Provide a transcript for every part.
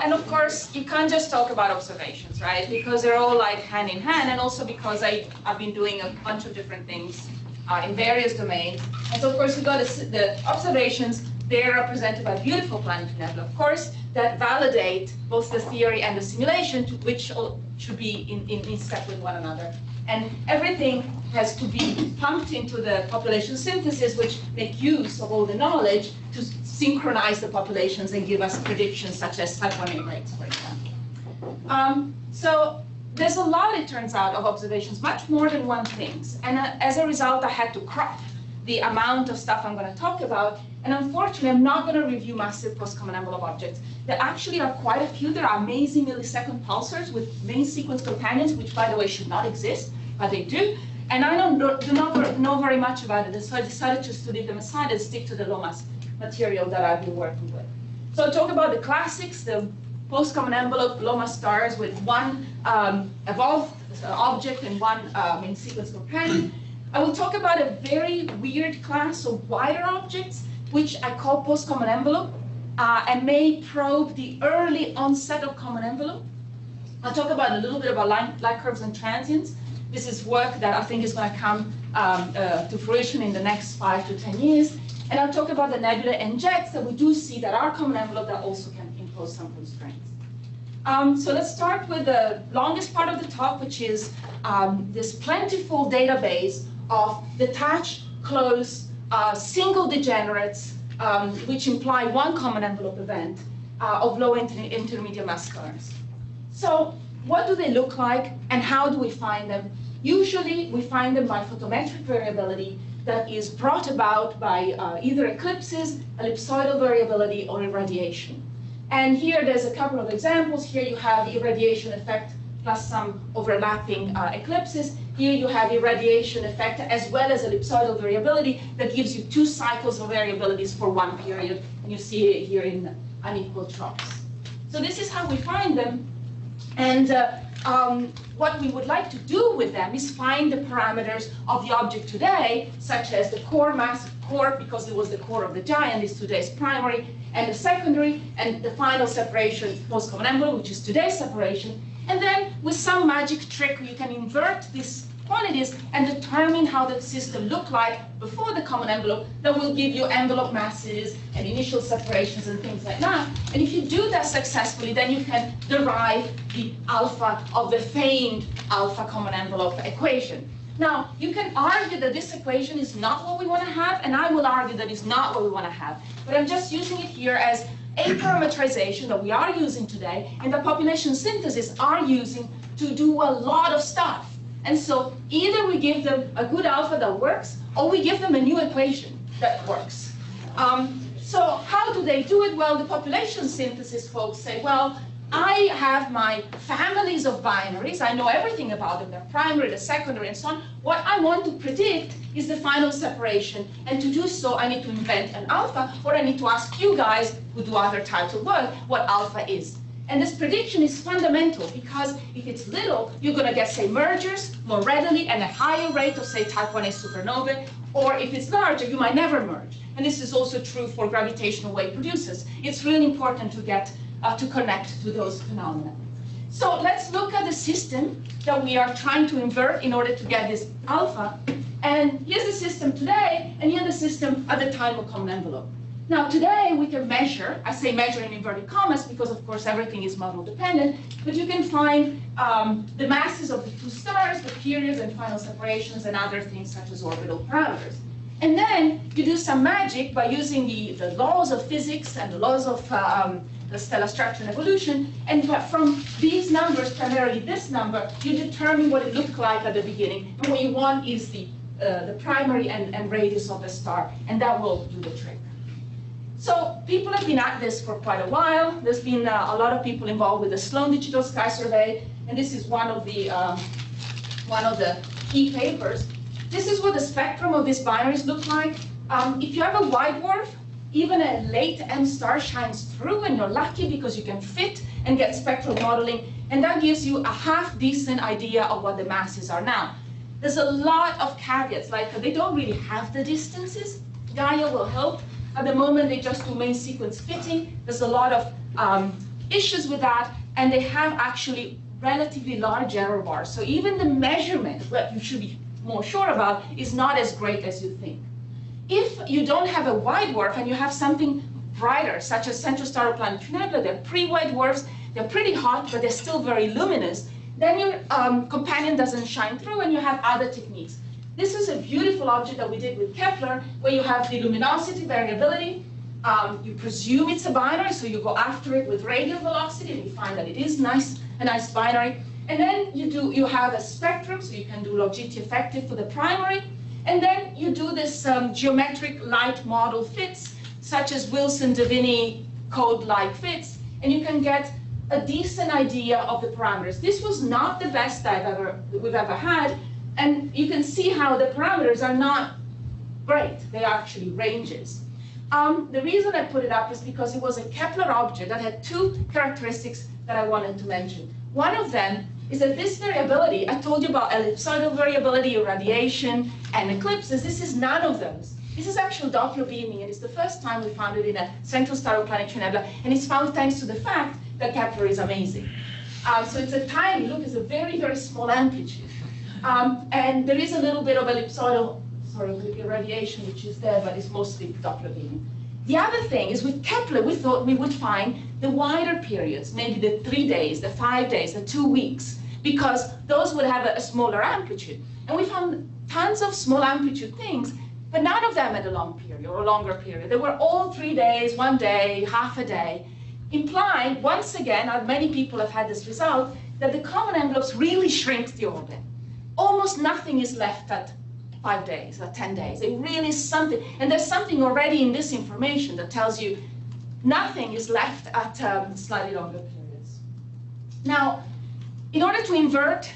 and of course, you can't just talk about observations, right? Because they're all like hand in hand, and also because I've been doing a bunch of different things in various domains. And so, of course, we've got the observations. They're represented by beautiful planetary nebula, of course, that validate both the theory and the simulation, which should be in step with one another. And everything has to be pumped into the population synthesis, which make use of all the knowledge to synchronize the populations and give us predictions such as type 1A rates, for example. So there's a lot, it turns out, of observations, much more than one thing. And as a result, I had to crop the amount of stuff I'm going to talk about. And unfortunately, I'm not going to review massive post-common envelope objects. There actually are quite a few. There are amazing millisecond pulsars with main sequence companions, which, by the way, should not exist, but they do. And I do not know very much about it, so I decided just to leave them aside and stick to the low mass material that I've been working with. So I'll talk about the classics, the post-common envelope low mass stars with one evolved object and one main sequence companion. I will talk about a very weird class of wider objects, which I call post-common envelope, and may probe the early onset of common envelope. I'll talk about a little bit about light curves and transients. This is work that I think is going to come to fruition in the next 5 to 10 years. And I'll talk about the nebula and jets that we do see that are common envelope that also can impose some constraints. So let's start with the longest part of the talk, which is this plentiful database of detached, close, single degenerates, which imply one common envelope event of low intermediate mass stars. So what do they look like, and how do we find them? Usually, we find them by photometric variability that is brought about by either eclipses, ellipsoidal variability, or irradiation. And here, there's a couple of examples. Here you have the irradiation effect plus some overlapping eclipses. Here you have irradiation effect as well as ellipsoidal variability that gives you 2 cycles of variabilities for one period. And you see it here in unequal troughs. So this is how we find them. And what we would like to do with them is find the parameters of the object today, such as the core mass, core because it was the core of the giant, is today's primary, and the secondary, and the final separation, post-common envelope, which is today's separation. And then with some magic trick, you can invert these quantities and determine how the system looked like before the common envelope that will give you envelope masses and initial separations and things like that. And if you do that successfully, then you can derive the alpha of the famed alpha common envelope equation. Now, you can argue that this equation is not what we want to have, and I will argue that it's not what we want to have. But I'm just using it here as a parameterization that we are using today, and the population synthesis are using to do a lot of stuff. And so either we give them a good alpha that works, or we give them a new equation that works. So how do they do it? Well, the population synthesis folks say, well, I have my families of binaries. I know everything about them, their primary, the secondary, and so on. What I want to predict is the final separation. And to do so, I need to invent an alpha, or I need to ask you guys who do other types of work what alpha is. And this prediction is fundamental because if it's little, you're going to get, say, mergers more readily and a higher rate of, say, type 1a supernovae. Or if it's larger, you might never merge. And this is also true for gravitational wave producers. It's really important to get to connect to those phenomena. So let's look at the system that we are trying to invert in order to get this alpha. And here's the system today, and here's the system at the time of common envelope. Now today we can measure, I say measure in inverted commas because of course everything is model dependent, but you can find the masses of the 2 stars, the periods and final separations and other things such as orbital parameters. And then you do some magic by using the laws of physics and the laws of the stellar structure and evolution, and from these numbers, primarily this number, you determine what it looked like at the beginning. And what you want is the primary and radius of the star, and that will do the trick. So people have been at this for quite a while. There's been a lot of people involved with the Sloan Digital Sky Survey, and this is one of the key papers. This is what the spectrum of these binaries look like. If you have a white dwarf, even a late M star shines through, and you're lucky because you can fit and get spectral modeling, and that gives you a half-decent idea of what the masses are now. There's a lot of caveats, like they don't really have the distances. Gaia will help. At the moment, they just do main sequence fitting. There's a lot of issues with that, and they have actually relatively large error bars. So even the measurement, what you should be more sure about, is not as great as you think. If you don't have a white dwarf and you have something brighter, such as central star or planetary nebula, they're pre-white dwarfs, they're pretty hot, but they're still very luminous, then your companion doesn't shine through and you have other techniques. This is a beautiful object that we did with Kepler, where you have the luminosity variability. You presume it's a binary, so you go after it with radial velocity, and you find that it is a nice binary. And then you have a spectrum, so you can do log-GT effective for the primary. And then you do this geometric light model fits, such as Wilson-Davini code-like fits, and you can get a decent idea of the parameters. This was not the best we've ever had, and you can see how the parameters are not great. They are actually ranges. The reason I put it up is because it was a Kepler object that had two characteristics that I wanted to mention. One of them is that this variability, I told you about ellipsoidal variability, irradiation, and eclipses. This is none of those. This is actual Doppler beaming, and it's the first time we found it in a central star or planetary nebula, and it's found thanks to the fact that Kepler is amazing. So it's a tiny, look, it's a very, very small amplitude. And there is a little bit of ellipsoidal irradiation, which is there, but it's mostly Doppler beaming. The other thing is with Kepler, we thought we would find the wider periods, maybe the 3 days, the 5 days, the 2 weeks, because those would have a smaller amplitude. And we found tons of small amplitude things, but none of them had a long period or a longer period. They were all 3 days, 1 day, half a day, implying, once again, many people have had this result, that the common envelopes really shrink the orbit. Almost nothing is left at 5 days or 10 days. It really is something, and there's something already in this information that tells you nothing is left at slightly longer periods. Now, in order to invert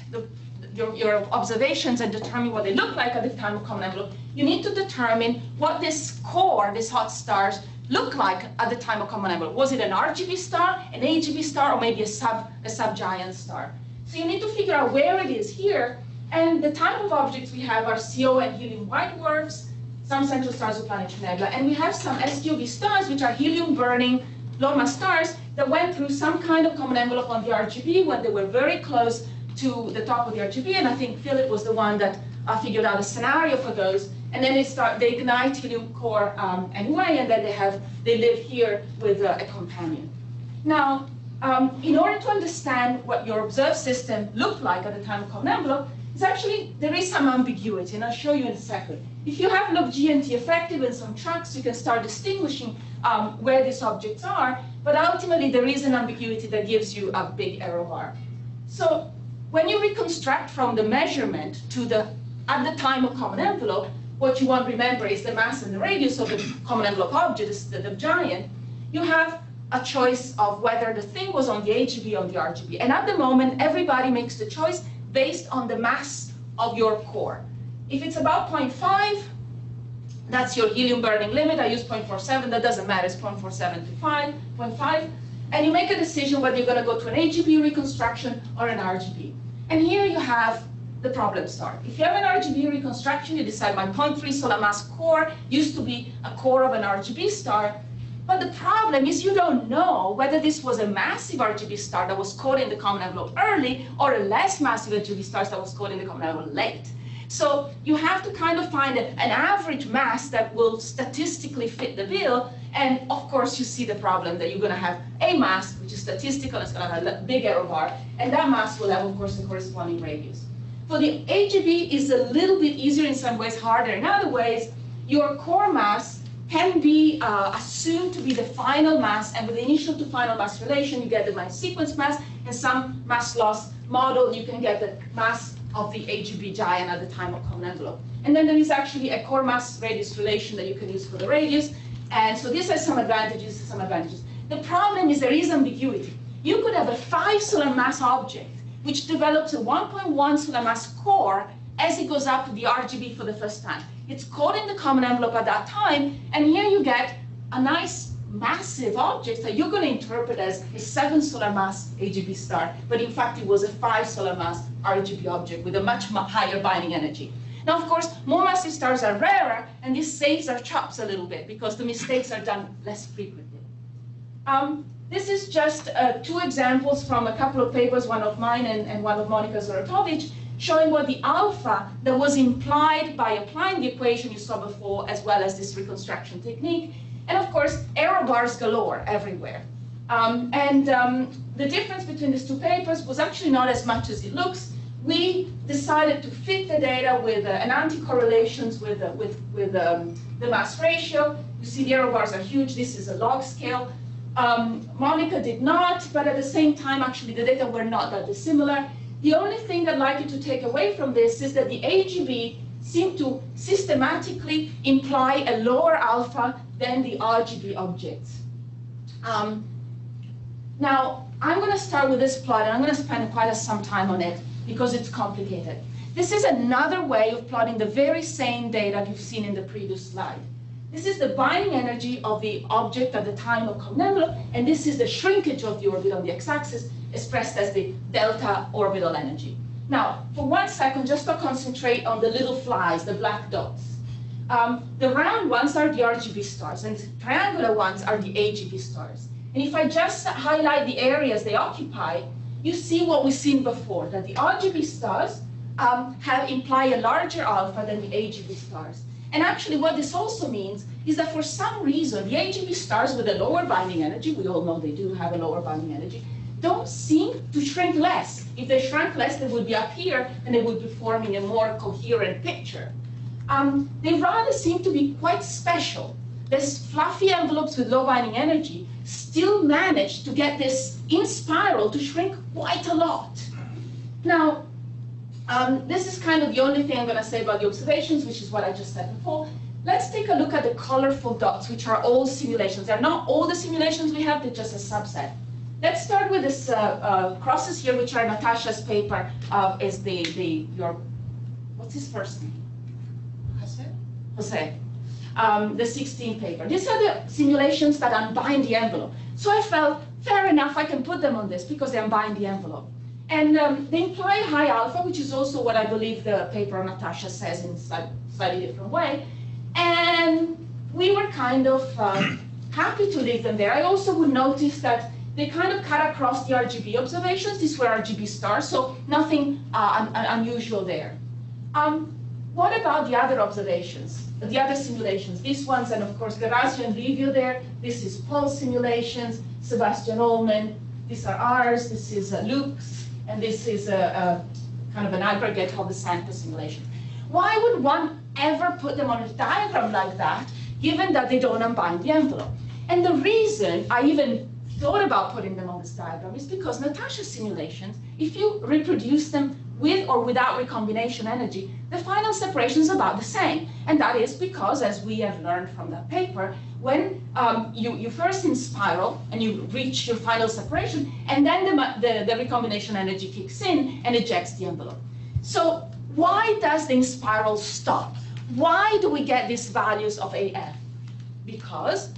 your observations and determine what they look like at the time of common envelope, you need to determine what this core, these hot stars, look like at the time of common envelope. Was it an RGB star, an AGB star, or maybe a subgiant star? So you need to figure out where it is here. And the type of objects we have are CO and helium white dwarfs, some central stars or planetary nebula, and we have some SGOV stars, which are helium-burning low-mass stars that went through some kind of common envelope on the RGB when they were very close to the top of the RGB, and I think Philip was the one that figured out a scenario for those. And then they ignite helium core anyway, and then they live here with a companion. Now, in order to understand what your observed system looked like at the time of common envelope, there is some ambiguity, and I'll show you in a second. If you have log-GT effective and some tracks, you can start distinguishing where these objects are, but ultimately there is an ambiguity that gives you a big error bar. So when you reconstruct from the measurement to at the time of common envelope, what you want to remember is the mass and the radius of the common envelope object, the giant. You have a choice of whether the thing was on the AGB or on the RGB. And at the moment, everybody makes the choice based on the mass of your core. If it's about 0.5, that's your helium burning limit. I use 0.47, that doesn't matter, it's 0.47 to 0.5. And you make a decision whether you're going to go to an AGB reconstruction or an RGB. And here you have the problem start. If you have an RGB reconstruction, you decide my 0.3 solar mass core used to be a core of an RGB star. But the problem is you don't know whether this was a massive RGB star that was caught in the common envelope early or a less massive RGB star that was caught in the common envelope late. So you have to kind of find an average mass that will statistically fit the bill. And of course, you see the problem that you're going to have a mass, which is statistical, it's going to have a big error bar. And that mass will have, of course, the corresponding radius. For the AGB is a little bit easier in some ways, harder in other ways. Your core mass can be assumed to be the final mass, and with the initial to final mass relation, you get the mass sequence mass, and some mass loss model, you can get the mass of the AGB giant at the time of common envelope. And then there is actually a core mass radius relation that you can use for the radius, and so this has some advantages and some advantages. The problem is there is ambiguity. You could have a 5 solar mass object, which develops a 1.1 solar mass core as it goes up to the RGB for the first time. It's caught in the common envelope at that time, and here you get a nice massive object that you're going to interpret as a 7 solar mass AGB star, but in fact it was a 5 solar mass RGB object with a much higher binding energy. Now, of course, more massive stars are rarer, and this saves our chops a little bit because the mistakes are done less frequently. This is just two examples from a couple of papers, one of mine and one of Monika Zorotovich, showing what the alpha that was implied by applying the equation you saw before, as well as this reconstruction technique. And of course, error bars galore everywhere. The difference between these two papers was actually not as much as it looks. We decided to fit the data with an anti-correlations with the mass ratio. You see the error bars are huge. This is a log scale. Monika did not, but at the same time, actually, the data were not that dissimilar. The only thing I'd like you to take away from this is that the AGB seemed to systematically imply a lower alpha than the RGB objects. Now, I'm going to start with this plot, and I'm going to spend quite some time on it because it's complicated. This is another way of plotting the very same data you've seen in the previous slide. This is the binding energy of the object at the time of common envelope, and this is the shrinkage of the orbit on the x-axis, expressed as the delta orbital energy. Now, for 1 second, just to concentrate on the little flies, the black dots. The round ones are the RGB stars, and the triangular ones are the AGB stars. And if I just highlight the areas they occupy, you see what we've seen before, that the RGB stars imply a larger alpha than the AGB stars. And actually what this also means is that for some reason, the AGB stars with a lower binding energy, we all know they do have a lower binding energy, don't seem to shrink less. If they shrank less, they would be up here and they would be forming a more coherent picture. They rather seem to be quite special. These fluffy envelopes with low binding energy still manage to get this in spiral to shrink quite a lot. Now, this is kind of the only thing I'm going to say about the observations, which is what I just said before. Let's take a look at the colorful dots, which are all simulations. They're not all the simulations we have, they're just a subset. Let's start with this crosses here, which are Natasha's paper, what's his first name? Jose. The 16 paper. These are the simulations that unbind the envelope. So I felt, fair enough, I can put them on this because they unbind the envelope. And they imply high alpha, which is also what I believe the paper of Natasha says in a slightly different way. And we were kind of happy to leave them there. I also would notice that they kind of cut across the RGB observations. These were RGB stars, so nothing unusual there. What about the other observations, the other simulations? These ones, and of course, Gerasio and Livio there. This is Paul's simulations, Sebastian Ullmann. These are ours. This is Luke's, and this is a kind of an aggregate of the Santa simulations. Why would one ever put them on a diagram like that, given that they don't unbind the envelope? And the reason I even thought about putting them on this diagram is because Natasha's simulations, if you reproduce them with or without recombination energy, the final separation is about the same. And that is because, as we have learned from that paper, when you first in spiral and you reach your final separation, and then the recombination energy kicks in and ejects the envelope. So why does the spiral stop? Why do we get these values of AF? Because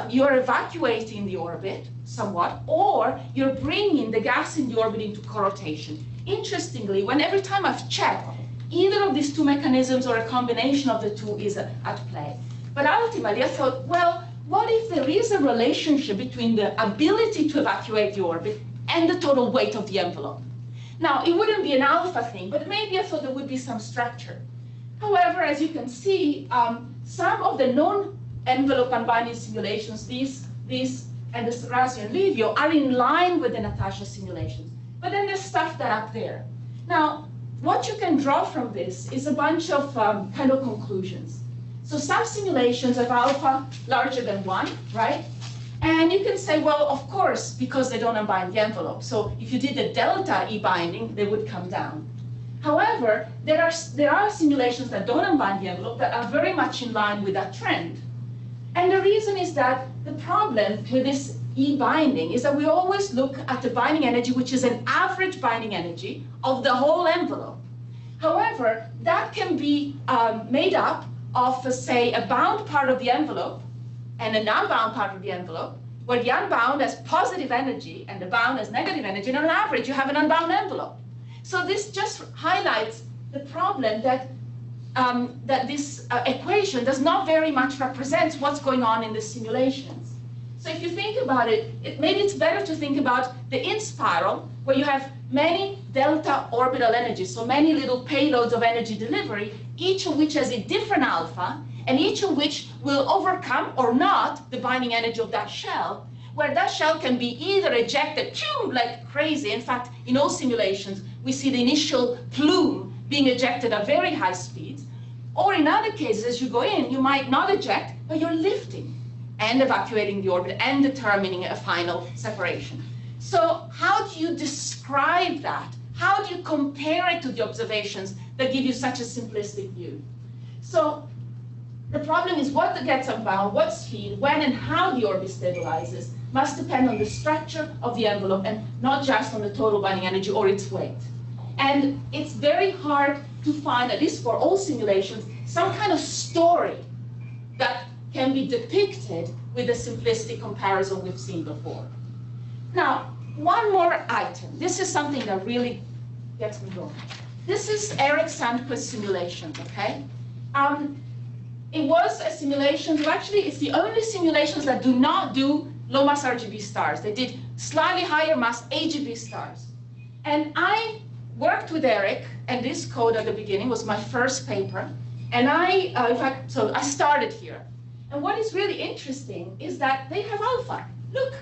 you're evacuating the orbit somewhat, or you're bringing the gas in the orbit into co-rotation. Interestingly, every time I've checked, either of these two mechanisms or a combination of the two is at play. But ultimately, I thought, well, what if there is a relationship between the ability to evacuate the orbit and the total weight of the envelope? Now, it wouldn't be an alpha thing, but maybe I thought there would be some structure. However, as you can see, some of the non-envelope unbinding simulations, these and the Gerasio and Livio, are in line with the Natasha simulations. But then there's stuff that up there. Now, what you can draw from this is a bunch of kind of conclusions. So some simulations have alpha larger than 1, right? And you can say, well, of course, because they don't unbind the envelope. So if you did the delta E binding, they would come down. However, there are simulations that don't unbind the envelope that are very much in line with that trend. And the reason is that the problem with this E binding is that we always look at the binding energy, which is an average binding energy of the whole envelope. However, that can be made up of, say, a bound part of the envelope and an unbound part of the envelope, where the unbound has positive energy and the bound has negative energy, and on average, you have an unbound envelope. So this just highlights the problem that this equation does not very much represent what's going on in the simulations. So if you think about it, maybe it's better to think about the in-spiral, where you have many delta orbital energies, so many little payloads of energy delivery, each of which has a different alpha, and each of which will overcome or not the binding energy of that shell, where that shell can be either ejected like crazy. In fact, in all simulations, we see the initial plume being ejected at very high speeds, or in other cases, as you go in, you might not eject, but you're lifting and evacuating the orbit and determining a final separation. So how do you describe that? How do you compare it to the observations that give you such a simplistic view? So the problem is what gets unbound, what speed, when and how the orbit stabilizes must depend on the structure of the envelope and not just on the total binding energy or its weight. And it's very hard to find, at least for all simulations, some kind of story that can be depicted with the simplistic comparison we've seen before. Now, one more item. This is something that really gets me going. This is Eric Sandquist's simulation, okay? It was a simulation, actually it's the only simulations that do not do low mass RGB stars. They did slightly higher mass AGB stars. And I worked with Eric, and this code at the beginning was my first paper. And so I started here. And what is really interesting is that they have alpha. Look,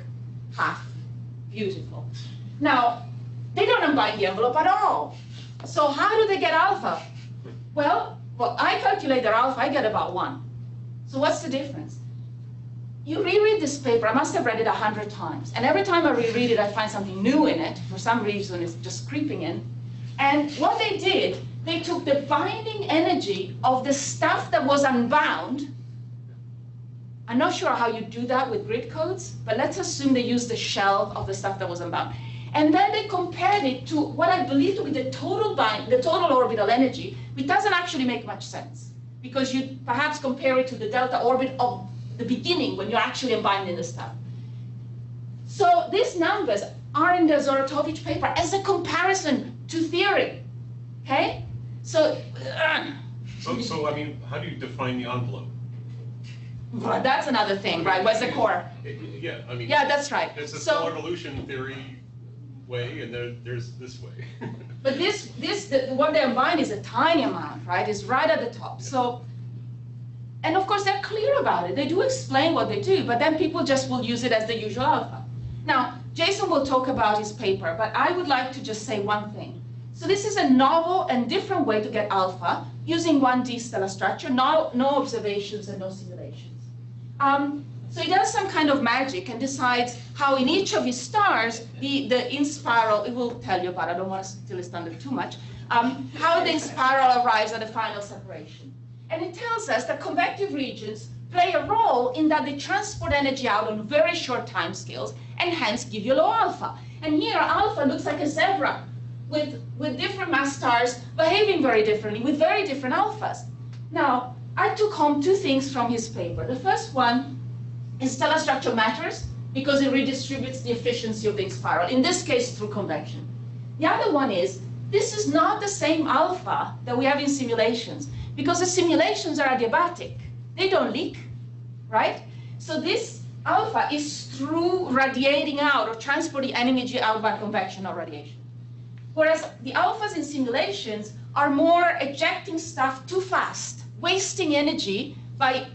half. Beautiful. Now, they don't unbind the envelope at all. So how do they get alpha? Well, I calculate their alpha, I get about 1. So what's the difference? You reread this paper, I must have read it 100 times. And every time I reread it, I find something new in it. For some reason, it's just creeping in. And what they did, they took the binding energy of the stuff that was unbound. I'm not sure how you do that with grid codes, but let's assume they used the shell of the stuff that was unbound. And then they compared it to what I believe to be the total orbital energy, which doesn't actually make much sense, because you perhaps compare it to the delta orbit of the beginning when you're actually unbinding the stuff. So these numbers are in the Zorotovich paper as a comparison to theory, okay? So I mean, how do you define the envelope? Well, that's another thing, right? What's the core? Yeah, I mean. Yeah, that's right. It's a stellar evolution theory way, and there's this way. But what they unbind is a tiny amount, right? It's right at the top. So, and of course they're clear about it. They do explain what they do, but then people just will use it as the usual alpha. Now, Jason will talk about his paper, but I would like to just say one thing. So this is a novel and different way to get alpha using 1D stellar structure, no observations and no simulations. So he does some kind of magic and decides how in each of his stars, the in-spiral, it will tell you about it, I don't want to steal his thunder too much, how the in-spiral arrives at the final separation. And it tells us that convective regions play a role in that they transport energy out on very short time scales and hence give you low alpha. And here alpha looks like a zebra with different mass stars behaving very differently with very different alphas. Now, I took home 2 things from his paper. The first one is stellar structure matters because it redistributes the efficiency of the spiral, in this case through convection. The other one is, this is not the same alpha that we have in simulations, because the simulations are adiabatic. They don't leak, right? So this alpha is through radiating out or transporting energy out by convection or radiation. Whereas the alphas in simulations are more ejecting stuff too fast, wasting energy by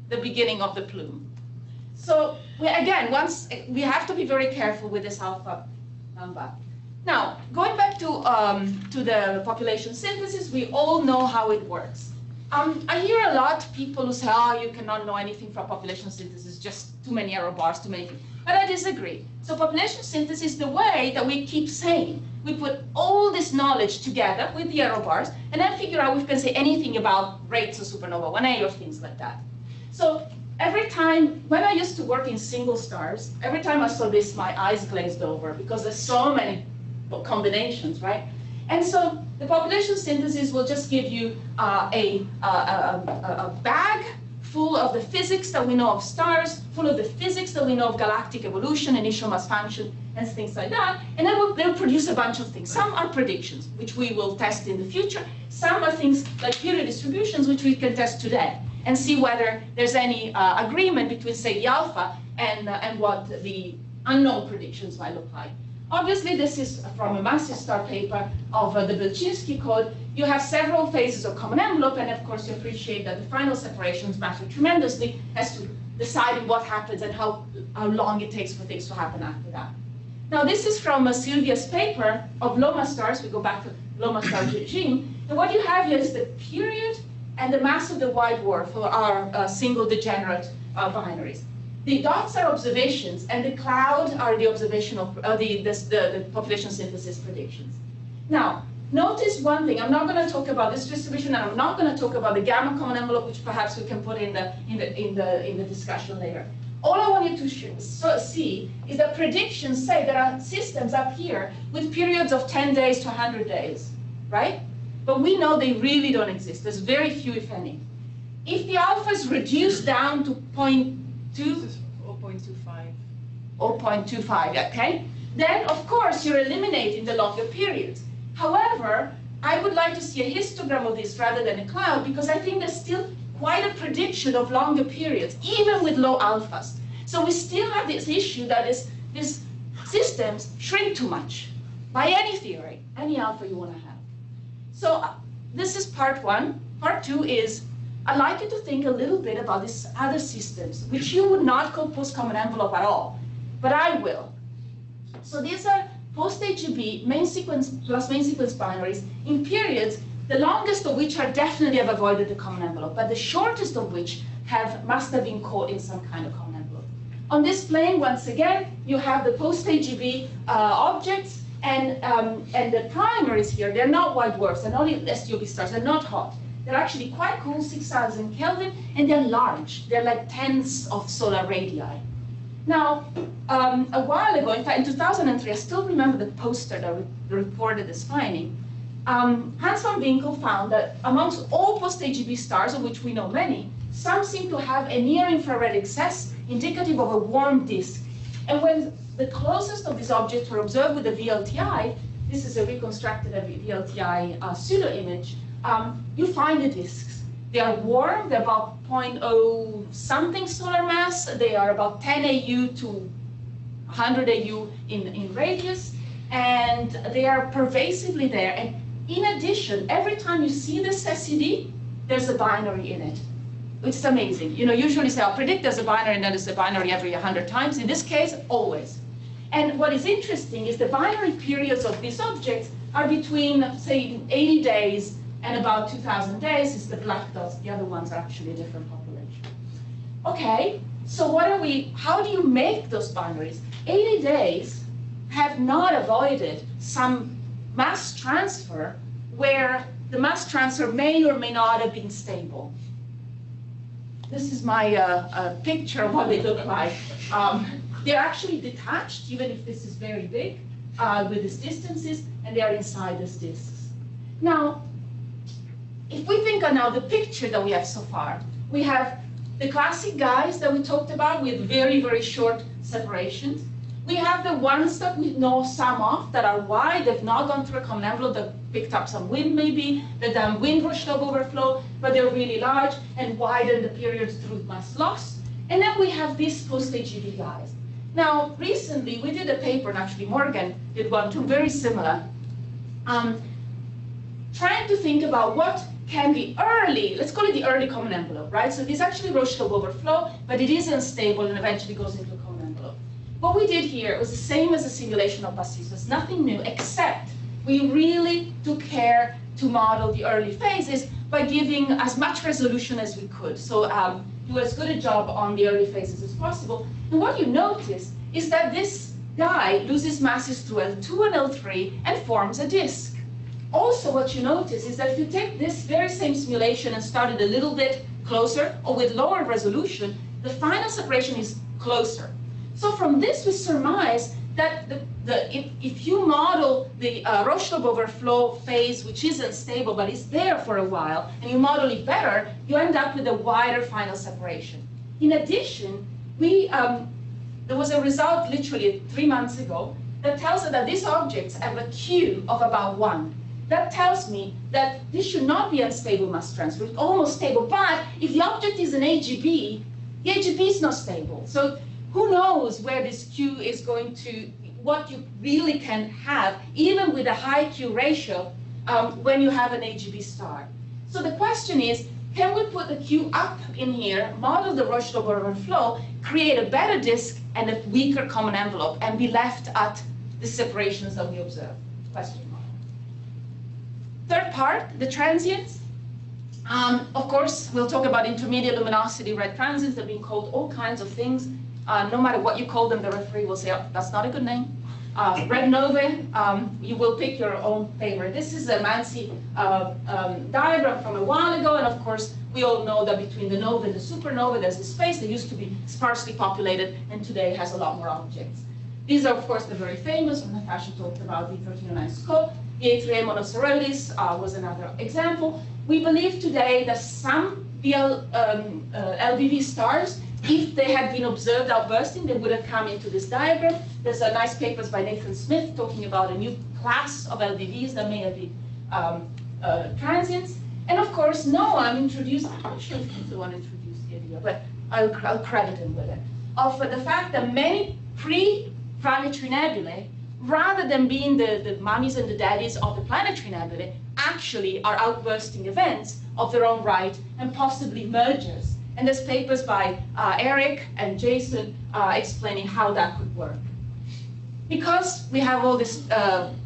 the beginning of the plume. So we have to be very careful with this alpha number. Now, going back to the population synthesis, we all know how it works. I hear a lot of people who say, oh, you cannot know anything from population synthesis, just too many error bars, too many things. But I disagree. So population synthesis is the way that we keep saying. We put all this knowledge together with the error bars, and then figure out if we can say anything about rates of supernova 1A or things like that. So every time, when I used to work in single stars, every time I saw this, my eyes glazed over, because there's so many combinations, right? And so the population synthesis will just give you a bag full of the physics that we know of stars, full of the physics that we know of galactic evolution, initial mass function, and things like that. And then they'll produce a bunch of things. Some are predictions, which we will test in the future. Some are things like period distributions, which we can test today, and see whether there's any agreement between, say, the alpha and what the unknown predictions might look like. Obviously, this is from a massive star paper of the Belczynski code. You have several phases of common envelope, and of course, you appreciate that the final separations matter tremendously as to deciding what happens and how long it takes for things to happen after that. Now, this is from Sylvia's paper of Loma stars. We go back to Loma star regime. And what you have here is the period and the mass of the white dwarf for our single degenerate binaries. The dots are observations, and the cloud are the observational, the population synthesis predictions. Now, notice one thing. I'm not going to talk about this distribution, and I'm not going to talk about the gamma common envelope, which perhaps we can put in the discussion later. All I want you to see is that predictions say there are systems up here with periods of 10 days to 100 days, right? But we know they really don't exist. There's very few, if any. If the alpha is reduced down to 0.25, okay? Then, of course, you're eliminating the longer periods. However, I would like to see a histogram of this rather than a cloud, because I think there's still quite a prediction of longer periods, even with low alphas. So we still have this issue that these systems shrink too much by any theory, any alpha you want to have. So this is part one. Part two is, I'd like you to think a little bit about these other systems, which you would not call post-common envelope at all, but I will. So these are post-AGB main sequence plus main sequence binaries in periods, the longest of which are definitely have avoided the common envelope, but the shortest of which must have been caught in some kind of common envelope. On this plane, once again, you have the post-AGB objects, and the primaries here, they're not white dwarfs, they're not STOB stars, they're not hot. They're actually quite cool, 6,000 Kelvin, and they're large. They're like tens of solar radii. Now, a while ago, in fact, in 2003, I still remember the poster that reported this finding. Hans van Winkel found that amongst all post-AGB stars, of which we know many, some seem to have a near-infrared excess indicative of a warm disk. And when the closest of these objects were observed with the VLTI, this is a reconstructed VLTI pseudo-image, you find the disks. They are warm, they're about 0.0 something solar mass, they are about 10 AU to 100 AU in radius, and they are pervasively there. And in addition, every time you see this SED, there's a binary in it. It's amazing. You know, usually say, I'll predict there's a binary, and then there's a binary every 100 times. In this case, always. And what is interesting is the binary periods of these objects are between, say, 80 days and about 2,000 days. Is the black dots. The other ones are actually a different population. Okay, so how do you make those binaries? 80 days have not avoided some mass transfer where the mass transfer may or may not have been stable. This is my picture of what they look like. They're actually detached, even if this is very big, with these distances, and they are inside these disks. Now, if we think of now the picture that we have so far, we have the classic guys that we talked about with very, very short separations. We have the ones that we know some of that are wide, they've not gone through a common envelope, they've picked up some wind maybe, they've done wind-Rostov overflow, but they're really large and widen the periods through mass loss. And then we have these post-AGB guys. Now, recently we did a paper, and actually Morgan did one too, very similar, trying to think about what can be early, let's call it the early common envelope, right? So this is actually Rostov overflow, but it is unstable and eventually goes into a common envelope. What we did here was the same as a simulation of Passis. It's nothing new, except we really took care to model the early phases by giving as much resolution as we could. So do as good a job on the early phases as possible. And what you notice is that this guy loses masses through L2 and L3 and forms a disk. Also, what you notice is that if you take this very same simulation and start it a little bit closer or with lower resolution, the final separation is closer. So from this, we surmise that if you model the Rostov overflow phase, which is unstable but is there for a while, and you model it better, you end up with a wider final separation. In addition, there was a result literally 3 months ago that tells us that these objects have a Q of about 1. That tells me that this should not be unstable mass transfer. It's almost stable, but if the object is an AGB, the AGB is not stable. So who knows where this Q is going to, what you really can have, even with a high Q ratio, when you have an AGB star. So the question is, can we put the Q up in here, model the Reuschel-Borman flow, create a better disk and a weaker common envelope, and be left at the separations that we observe? Question mark. Third part, the transients. Of course, we'll talk about intermediate luminosity red transients. They're being called all kinds of things. No matter what you call them, the referee will say, oh, that's not a good name. Red novae, you will pick your own favorite. This is a Mansi diagram from a while ago, and of course, we all know that between the nova and the supernova, there's a space that used to be sparsely populated, and today has a lot more objects. These are, of course, the very famous, when Natasha talked about the 1309 scope. The A3A monocerotis was another example. We believe today that some LBV stars, if they had been observed outbursting, they would have come into this diagram. There's a nice papers by Nathan Smith talking about a new class of LBVs that may have been transients. And of course, Noam introduced, I'm not sure if he's the one who introduced the idea, but I'll credit him with it, of the fact that many pre-planetary nebulae, rather than being the mummies and the daddies of the planetary nebulae, actually are outbursting events of their own right and possibly mergers. And there's papers by Eric and Jason explaining how that could work. Because we have all these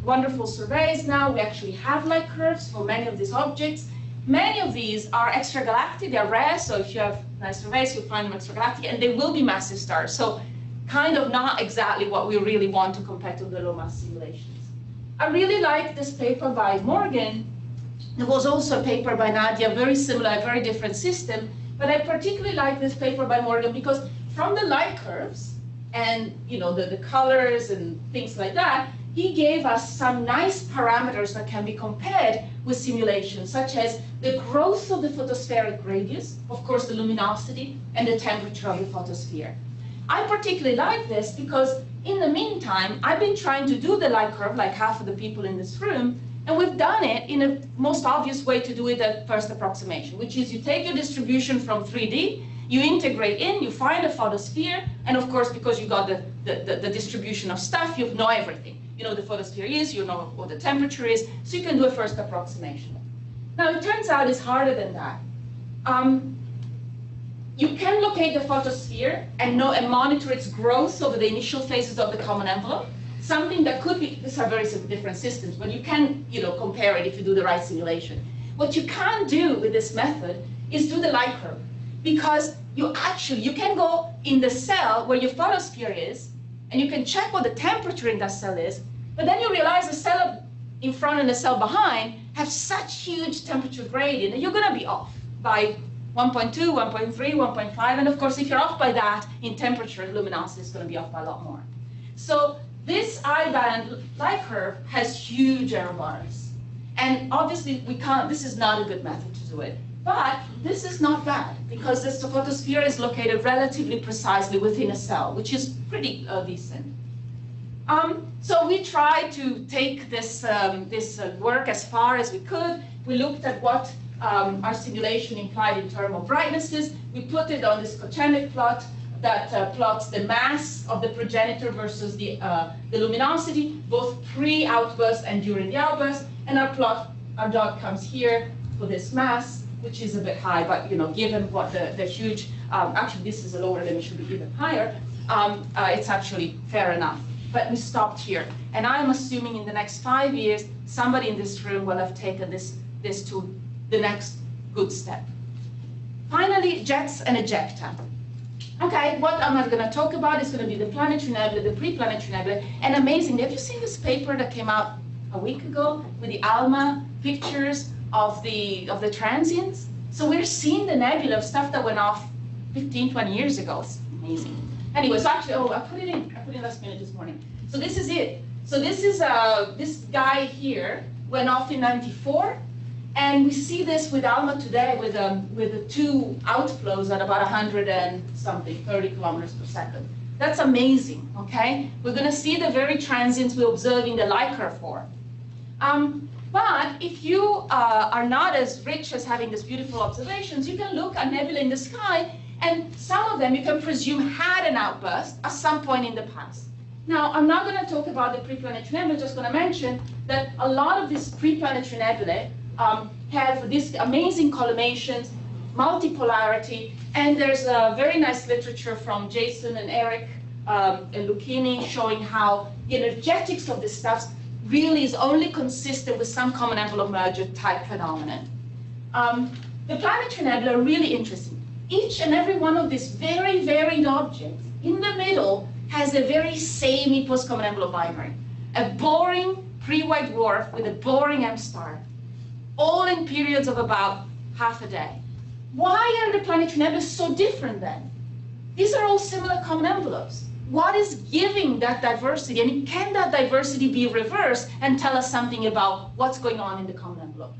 wonderful surveys now, we actually have light curves for many of these objects. Many of these are extragalactic, they're rare, so if you have nice surveys, you'll find them extragalactic, and they will be massive stars. So kind of not exactly what we really want to compare to the low mass simulations. I really like this paper by Morgan. There was also a paper by Nadia, very similar, very different system. But I particularly like this paper by Morgan because from the light curves and the colors and things like that, he gave us some nice parameters that can be compared with simulations, such as the growth of the photospheric radius, of course the luminosity, and the temperature of the photosphere. I particularly like this because in the meantime, I've been trying to do the light curve like half of the people in this room, and we've done it in a most obvious way to do it at first approximation, which is you take your distribution from 3D, you integrate in, you find a photosphere, and of course, because you got the distribution of stuff, you know everything. You know the photosphere is, you know what the temperature is, so you can do a first approximation. Now, it turns out it's harder than that. You can locate the photosphere and monitor its growth over the initial phases of the common envelope. Something that could be, these are very different systems, but you can compare it if you do the right simulation. What you can't do with this method is do the light curve, because you can go in the cell where your photosphere is, and you can check what the temperature in that cell is, but then you realize the cell in front and the cell behind have such huge temperature gradient that you're going to be off by 1.2, 1.3, 1.5, and of course, if you're off by that in temperature, luminosity is going to be off by a lot more. So this I-band light curve has huge error bars. And obviously, this is not a good method to do it. But this is not bad, because the photosphere is located relatively precisely within a cell, which is pretty decent. So we tried to take this work as far as we could. We looked at what our simulation implied in terms of brightnesses. We put it on this Kochenik plot that plots the mass of the progenitor versus the luminosity, both pre-outburst and during the outburst. And our dot comes here for this mass, which is a bit high, but given what the huge, actually this is a lower limit, should be even higher, it's actually fair enough. But we stopped here. And I'm assuming in the next 5 years, somebody in this room will have taken this to the next good step. Finally, jets and ejecta. Okay, what I'm going to talk about is going to be the planetary nebula, the pre-planetary nebula, and amazingly, have you seen this paper that came out a week ago with the ALMA pictures of the transients? So we're seeing the nebula of stuff that went off 15, 20 years ago. It's amazing. Anyway, so actually, I put it in last minute this morning. So this is it. So this is this guy here went off in '94. And we see this with ALMA today with the two outflows at about 100 and something, 30 kilometers per second. That's amazing, okay? We're going to see the very transients we observe in the light curve for. But if you are not as rich as having these beautiful observations, you can look at nebula in the sky And some of them you can presume had an outburst at some point in the past. Now, I'm not going to talk about the preplanetary nebulae, I'm just going to mention that a lot of these preplanetary nebulae have these amazing collimations, multipolarity, and there's a very nice literature from Jason and Eric and Lucchini showing how the energetics of this stuff really is only consistent with some common envelope merger type phenomenon. The planetary nebulae are really interesting. Each and every one of these very varied objects in the middle has a very samey post-common envelope binary. A boring pre-white dwarf with a boring M star, all in periods of about half a day. Why are the planetary nebulae so different then? These are all similar common envelopes. What is giving that diversity? And can that diversity be reversed and tell us something about what's going on in the common envelope?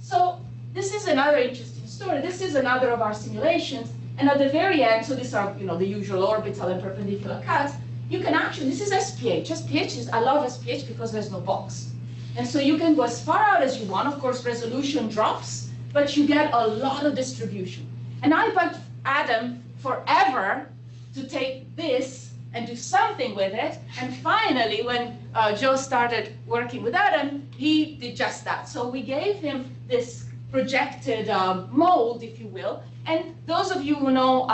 So this is another interesting story. This is another of our simulations. And at the very end, so these are the usual orbital and perpendicular cuts, you can actually, this is SPH. SPH is, I love SPH because there's no box. And so you can go as far out as you want. Of course, resolution drops, but you get a lot of distribution. And I begged Adam forever to take this and do something with it. And finally, when Joe started working with Adam, he did just that. So we gave him this projected mold, if you will. And those of you who know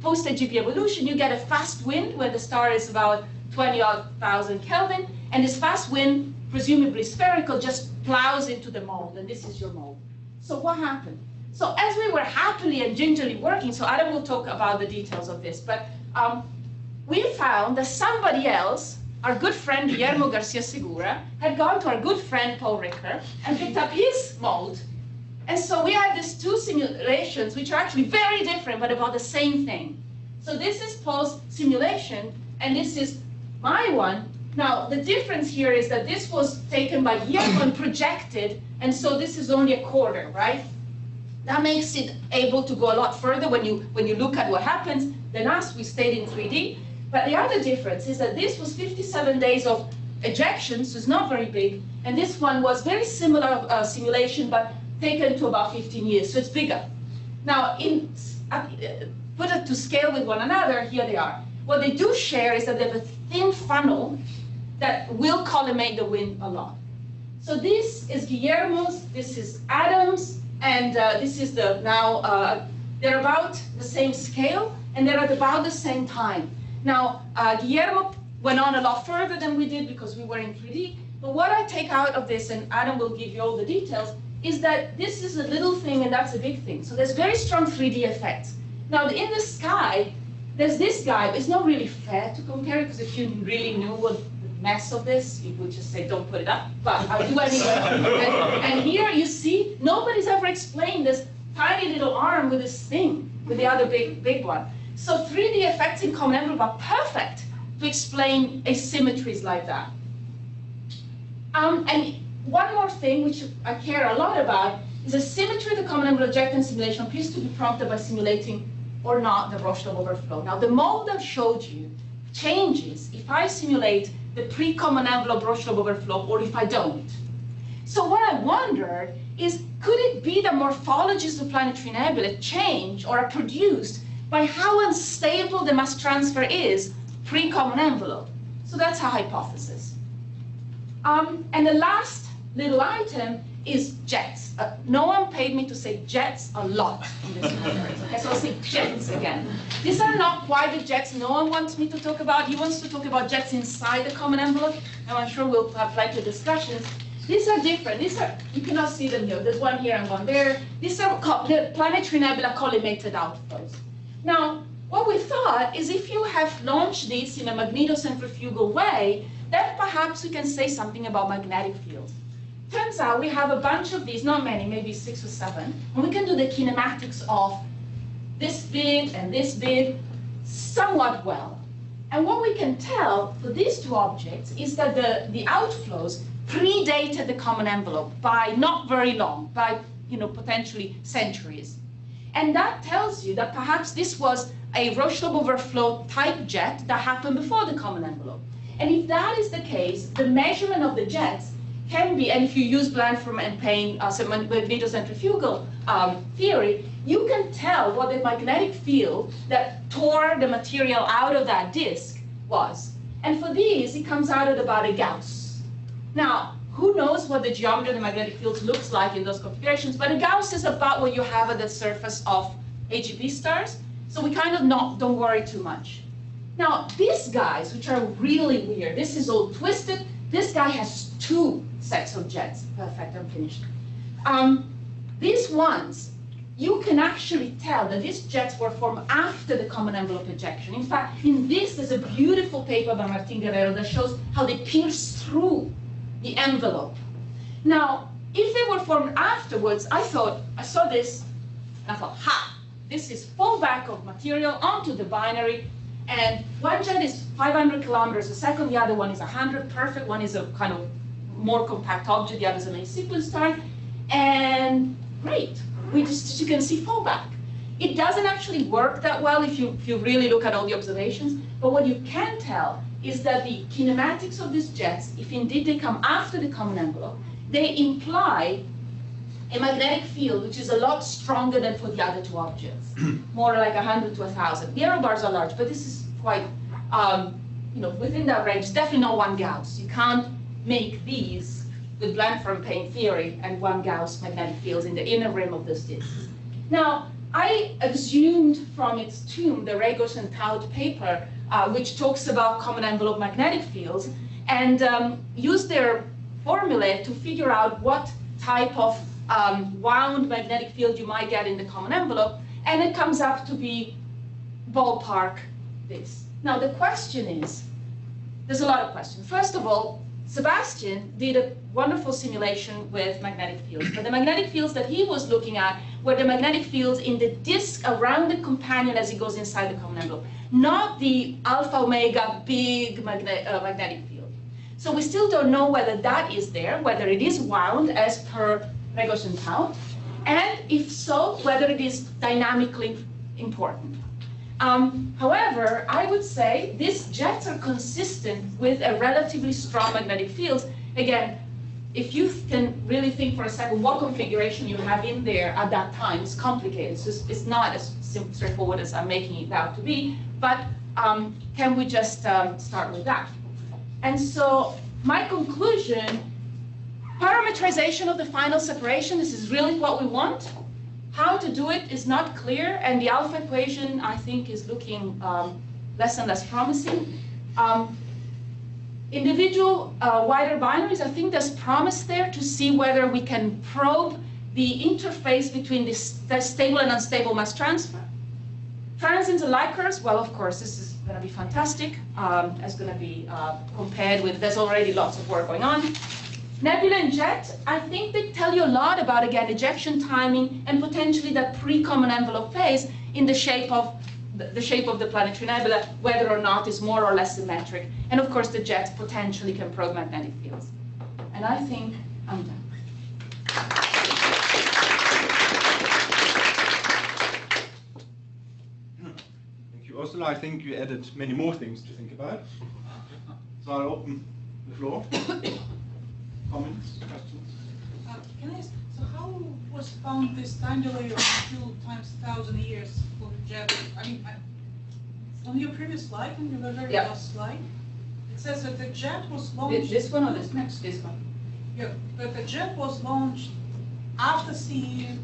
post-AGP evolution, you get a fast wind when the star is about 20,000 Kelvin. And this fast wind, presumably spherical, just plows into the mold. And this is your mold. So what happened? So as we were happily and gingerly working, so Adam will talk about the details of this, but we found that somebody else, our good friend Guillermo Garcia Segura, had gone to our good friend Paul Richter and picked up his mold. And so we had these two simulations, which are actually very different, but about the same thing. So this is Paul's simulation, and this is my one. Now, the difference here is that this was taken by Guillermo and projected, and so this is only a quarter, right? That makes it able to go a lot further when you look at what happens than us. We stayed in 3D. But the other difference is that this was 57 days of ejection, so it's not very big, and this one was very similar simulation, but taken to about 15 years, so it's bigger. Now, put it to scale with one another, here they are. What they do share is that they have a thin funnel that will collimate the wind a lot. So this is Guillermo's, this is Adam's, and this is the they're about the same scale, and they're at about the same time. Now, Guillermo went on a lot further than we did because we were in 3D, but what I take out of this, and Adam will give you all the details, is that this is a little thing and that's a big thing. So there's very strong 3D effects. Now, in the sky, there's this guy, but it's not really fair to compare it, because if you really knew what the mess of this, you would just say, don't put it up, but I'll do anyway. and here you see, nobody's ever explained this tiny little arm with this thing, with the other big one. So 3D effects in common envelope are perfect to explain asymmetries like that. And one more thing, which I care a lot about, is a symmetry of the common envelope ejectant simulation appears to be prompted by simulating or not the Rochdale overflow. Now, the mold I showed you changes if I simulate the pre-common envelope Rochdale overflow or if I don't. So what I wondered is, could it be that morphologies of planetary nebulae change or are produced by how unstable the mass transfer is pre-common envelope? So that's a hypothesis. And the last little item is jets. No one paid me to say jets a lot in this conference. Okay, so I'll say jets again. These are not quite the jets no one wants me to talk about. He wants to talk about jets inside the common envelope, and I'm sure we'll have plenty of discussions. These are different. These are, you cannot see them here. There's one here and one there. These are the planetary nebula collimated outflows. Now, what we thought is if you have launched these in a magnetocentrifugal way, then perhaps we can say something about magnetic fields. Turns out we have a bunch of these, not many, maybe 6 or 7, and we can do the kinematics of this big and this big somewhat well. And what we can tell for these two objects is that the outflows predated the common envelope by not very long, by potentially centuries. And that tells you that perhaps this was a Rochdale overflow type jet that happened before the common envelope. And if that is the case, the measurement of the jets can be, and if you use Blandford and Payne magnetocentrifugal theory, you can tell what the magnetic field that tore the material out of that disk was. And for these, it comes out at about a Gauss. Now, who knows what the geometry of the magnetic fields looks like in those configurations, but a Gauss is about what you have at the surface of AGP stars, so we kind of don't worry too much. Now, these guys, which are really weird, this is all twisted. This guy has 2 sets of jets. Perfect, I'm finished. These ones, you can actually tell that these jets were formed after the common envelope ejection. In fact, in this, there's a beautiful paper by Martin Guerrero that shows how they pierce through the envelope. Now, if they were formed afterwards, I saw this, and I thought, ha, this is fallback of material onto the binary, and one jet is 500 kilometers a second, the other one is 100, perfect, one is a kind of more compact object, the other is a main sequence star, and great. You can see fallback. It doesn't actually work that well if you really look at all the observations, but what you can tell is that the kinematics of these jets, if indeed they come after the common envelope, they imply a magnetic field which is a lot stronger than for the other 2 objects, more like 100 to 1,000. The error bars are large, but this is quite, within that range. Definitely not 1 Gauss. You can't make these with Blanford-Payne theory and 1 Gauss magnetic fields in the inner rim of those disks. Now, I assumed from its tomb the Regos and Taut paper, which talks about common envelope magnetic fields, and used their formulae to figure out what type of wound magnetic field you might get in the common envelope, and it comes up to be ballpark this. Now, the question is, there's a lot of questions. First of all, Sebastian did a wonderful simulation with magnetic fields, but the magnetic fields that he was looking at were the magnetic fields in the disk around the companion as it goes inside the common envelope, not the alpha omega big magnetic field. So we still don't know whether that is there, whether it is wound as per Regos and Taut, and if so, whether it is dynamically important. However, I would say these jets are consistent with a relatively strong magnetic field. Again, if you can really think for a second what configuration you have in there at that time, it's complicated. It's not as straightforward as I'm making it out to be, but can we just start with that? And so my conclusion, parametrization of the final separation, this is really what we want. How to do it is not clear, and the alpha equation, I think, is looking less and less promising. Individual wider binaries, I think there's promise there to see whether we can probe the interface between the stable and unstable mass transfer. Transients and light curves, well, of course, this is going to be fantastic. It's going to be compared with, there's already lots of work going on. Nebula and jet, I think they tell you a lot about, again, ejection timing and potentially that pre-common envelope phase in the shape of the planetary nebula, whether or not it's more or less symmetric. And of course, the jets potentially can probe magnetic fields. And I think I'm done. Thank you, Ursula. I think you added many more things to think about. So I'll open the floor. Comments, questions? Can I ask, so how was found this time delay of 2 times 1,000 years for the jet? I mean, on your previous slide, on your very last slide, it says that the jet was launched. This one or this next? This one. Yeah, but the jet was launched after seeing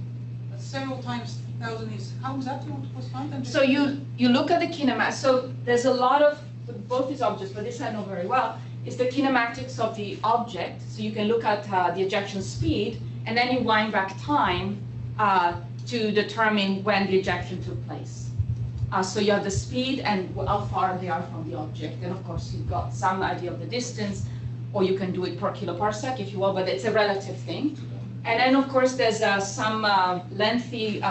several times 1,000 years. How exactly what was found? So you look at the kinematics. So there's a lot of both these objects, but this I know very well. Is the kinematics of the object. So you can look at the ejection speed, and then you wind back time to determine when the ejection took place. So you have the speed and how far they are from the object. And of course, you've got some idea of the distance, or you can do it per kiloparsec if you will, but it's a relative thing. And then of course, there's some lengthy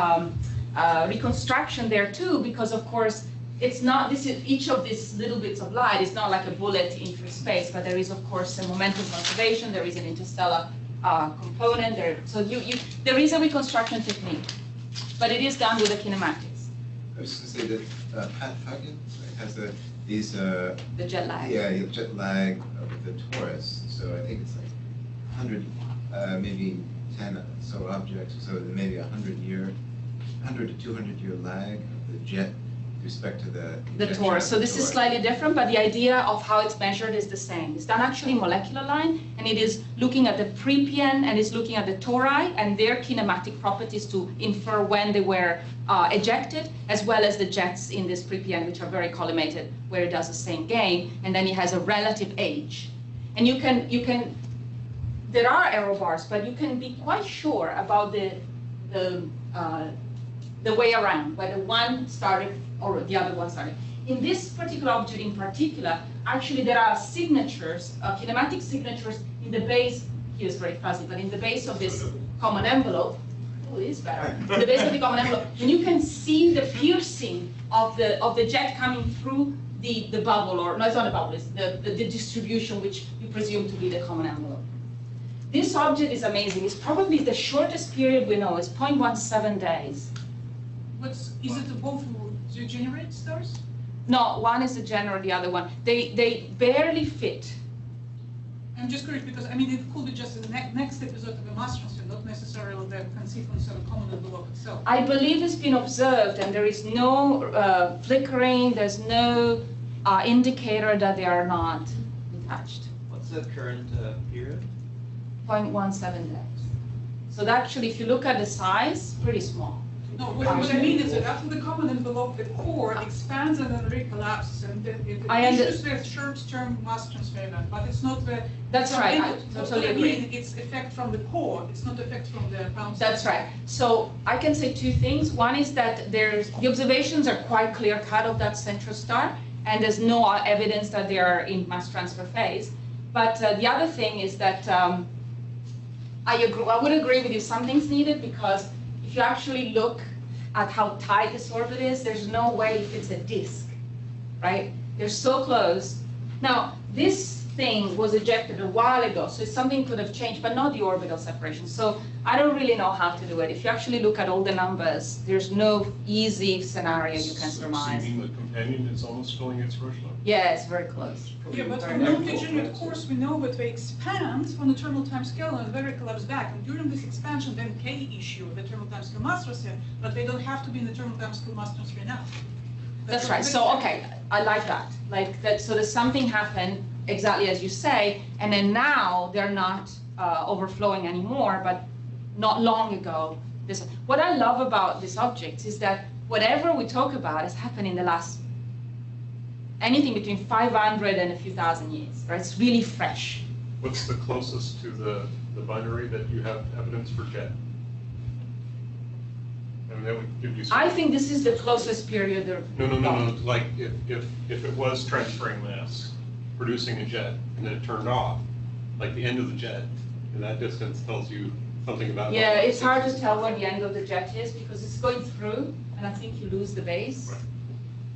reconstruction there too, because of course, it's not, this is each of these little bits of light is not like a bullet in free space, but there is of course a momentum conservation, there is an interstellar component there. So there is a reconstruction technique, but it is done with the kinematics. I was just going to say that Pathfinder has these the jet lag. Yeah, jet lag with the torus. So I think it's like 100, maybe 10 solar objects, so maybe 100-year 100 to 200 year lag of the jet with respect to the The injection torus. of So the this is torus. slightly different, but the idea of how it's measured is the same. It's done actually molecular line, and it is looking at the prepion and it's looking at the tori and their kinematic properties to infer when they were ejected, as well as the jets in this prepion, which are very collimated, where it does the same game, and then it has a relative age. And you can, there are error bars, but you can be quite sure about the way around, whether one started or the other one started. In this particular object in particular, actually there are signatures, kinematic signatures in the base, here's very fuzzy, but in the base of this common envelope, oh, it is better, in the base of the common envelope, and you can see the piercing of the jet coming through the bubble, or no, it's not a bubble, it's the distribution which you presume to be the common envelope. This object is amazing. It's probably the shortest period we know. It's 0.17 days. Is it both degenerate stars? No, one is a general, the other one. They barely fit. I'm just curious because I mean it could be just the next episode of a mass transfer, not necessarily the consequence of a common envelope itself. I believe it's been observed, and there is no flickering. There's no indicator that they are not detached. What's the current period? 0.17 days. So that actually, if you look at the size, pretty small. No, what I mean is that after the common envelope, the core expands and then recollapses, and then it issues the short-term mass transfer event, but it's not the. That's right, I That's totally what I agree. mean, it's effect from the core, it's not effect from the bounce. That's right. So I can say two things. One is that the observations are quite clear-cut of that central star, and there's no evidence that they are in mass transfer phase. But the other thing is that I would agree with you, something's needed, because if you actually look at how tight this orbit is, there's no way if it's a disk, right? They're so close. Now, this thing was ejected a while ago, so something could have changed, but not the orbital separation. So I don't really know how to do it. If you actually look at all the numbers, there's no easy scenario you can surmise. So you mean the companion is almost filling its Roche level? Yeah, it's very close. Yeah, but Very for close. non-degenerate cores, we know that they expand on the terminal time scale and then collapse back. And during this expansion, then K issue the terminal time scale mass transfer, but they don't have to be in the terminal time scale mass transfer now. That's right. So, okay, I like that. Like that. So there's something happened exactly as you say, and then now they're not overflowing anymore, but not long ago. What I love about this object is that whatever we talk about has happened in the last anything between 500 and a few thousand years. Right? It's really fresh. What's the closest to the binary that you have evidence for jet? I mean, that would give you some. I think this is the closest period. No, like if it was transferring mass, producing a jet, and then it turned off, like the end of the jet, and that distance tells you something about. Yeah, it's hard to tell where the end of the jet is because it's going through, and I think you lose the base.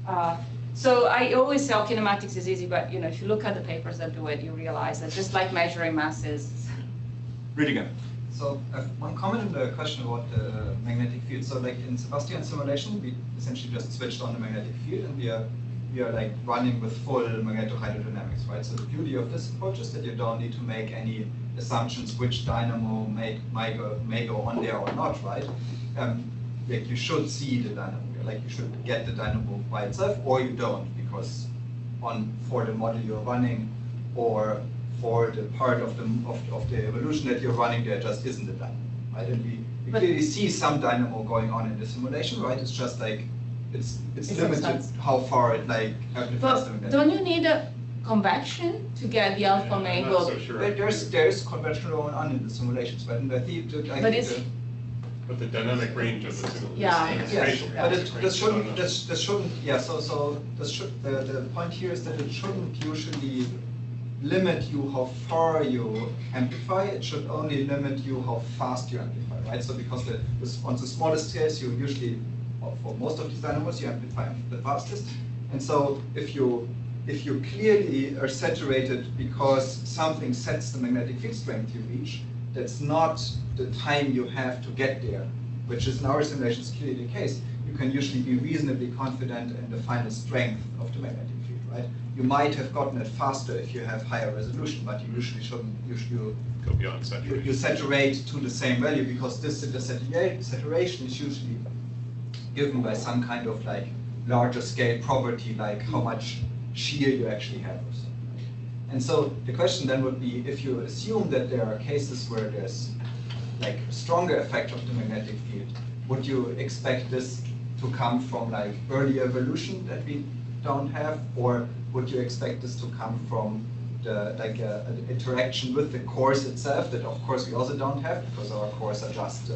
Right. So I always say, kinematics is easy, but if you look at the papers that do it, you realize that just like measuring masses. Rüdiger. So I have one comment on the question about the magnetic field. So like in Sebastian's simulation, we essentially just switched on the magnetic field, and we are like running with full magnetohydrodynamics, right? So the beauty of this approach is that you don't need to make any assumptions which dynamo may go on there or not, right? Like you should see the dynamo, like you should get the dynamo by itself, or you don't, because for the model you're running, or for the part of the evolution that you're running, there just isn't a dynamo, right? And we clearly see some dynamo going on in the simulation, right? It's just like it's limited how far it like amplifies the magnetic. Don't you need a convection to get the alpha I'm omega? not so sure. There's convention going on in the simulations, but in the But the dynamic range of the signal. Yeah. is yes, spatial. but Right. this shouldn't. Yeah. So the point here is that it shouldn't usually limit you how far you amplify. It should only limit you how fast you amplify, right? So because on the smallest scales, you usually, for most of these dynamos, you amplify the fastest. And so if you clearly are saturated because something sets the magnetic field strength you reach, that's not the time you have to get there, which is in our simulations clearly the case. You can usually be reasonably confident in the final strength of the magnetic field, right? You might have gotten it faster if you have higher resolution, but you usually shouldn't. Go beyond saturation. You saturate to the same value because the saturation is usually given by some kind of like larger scale property, like how much shear you actually have or something. And so the question then would be, if you assume that there are cases where there's like a stronger effect of the magnetic field, would you expect this to come from like early evolution that we don't have, or would you expect this to come from the like an interaction with the cores itself that of course we also don't have because our cores are just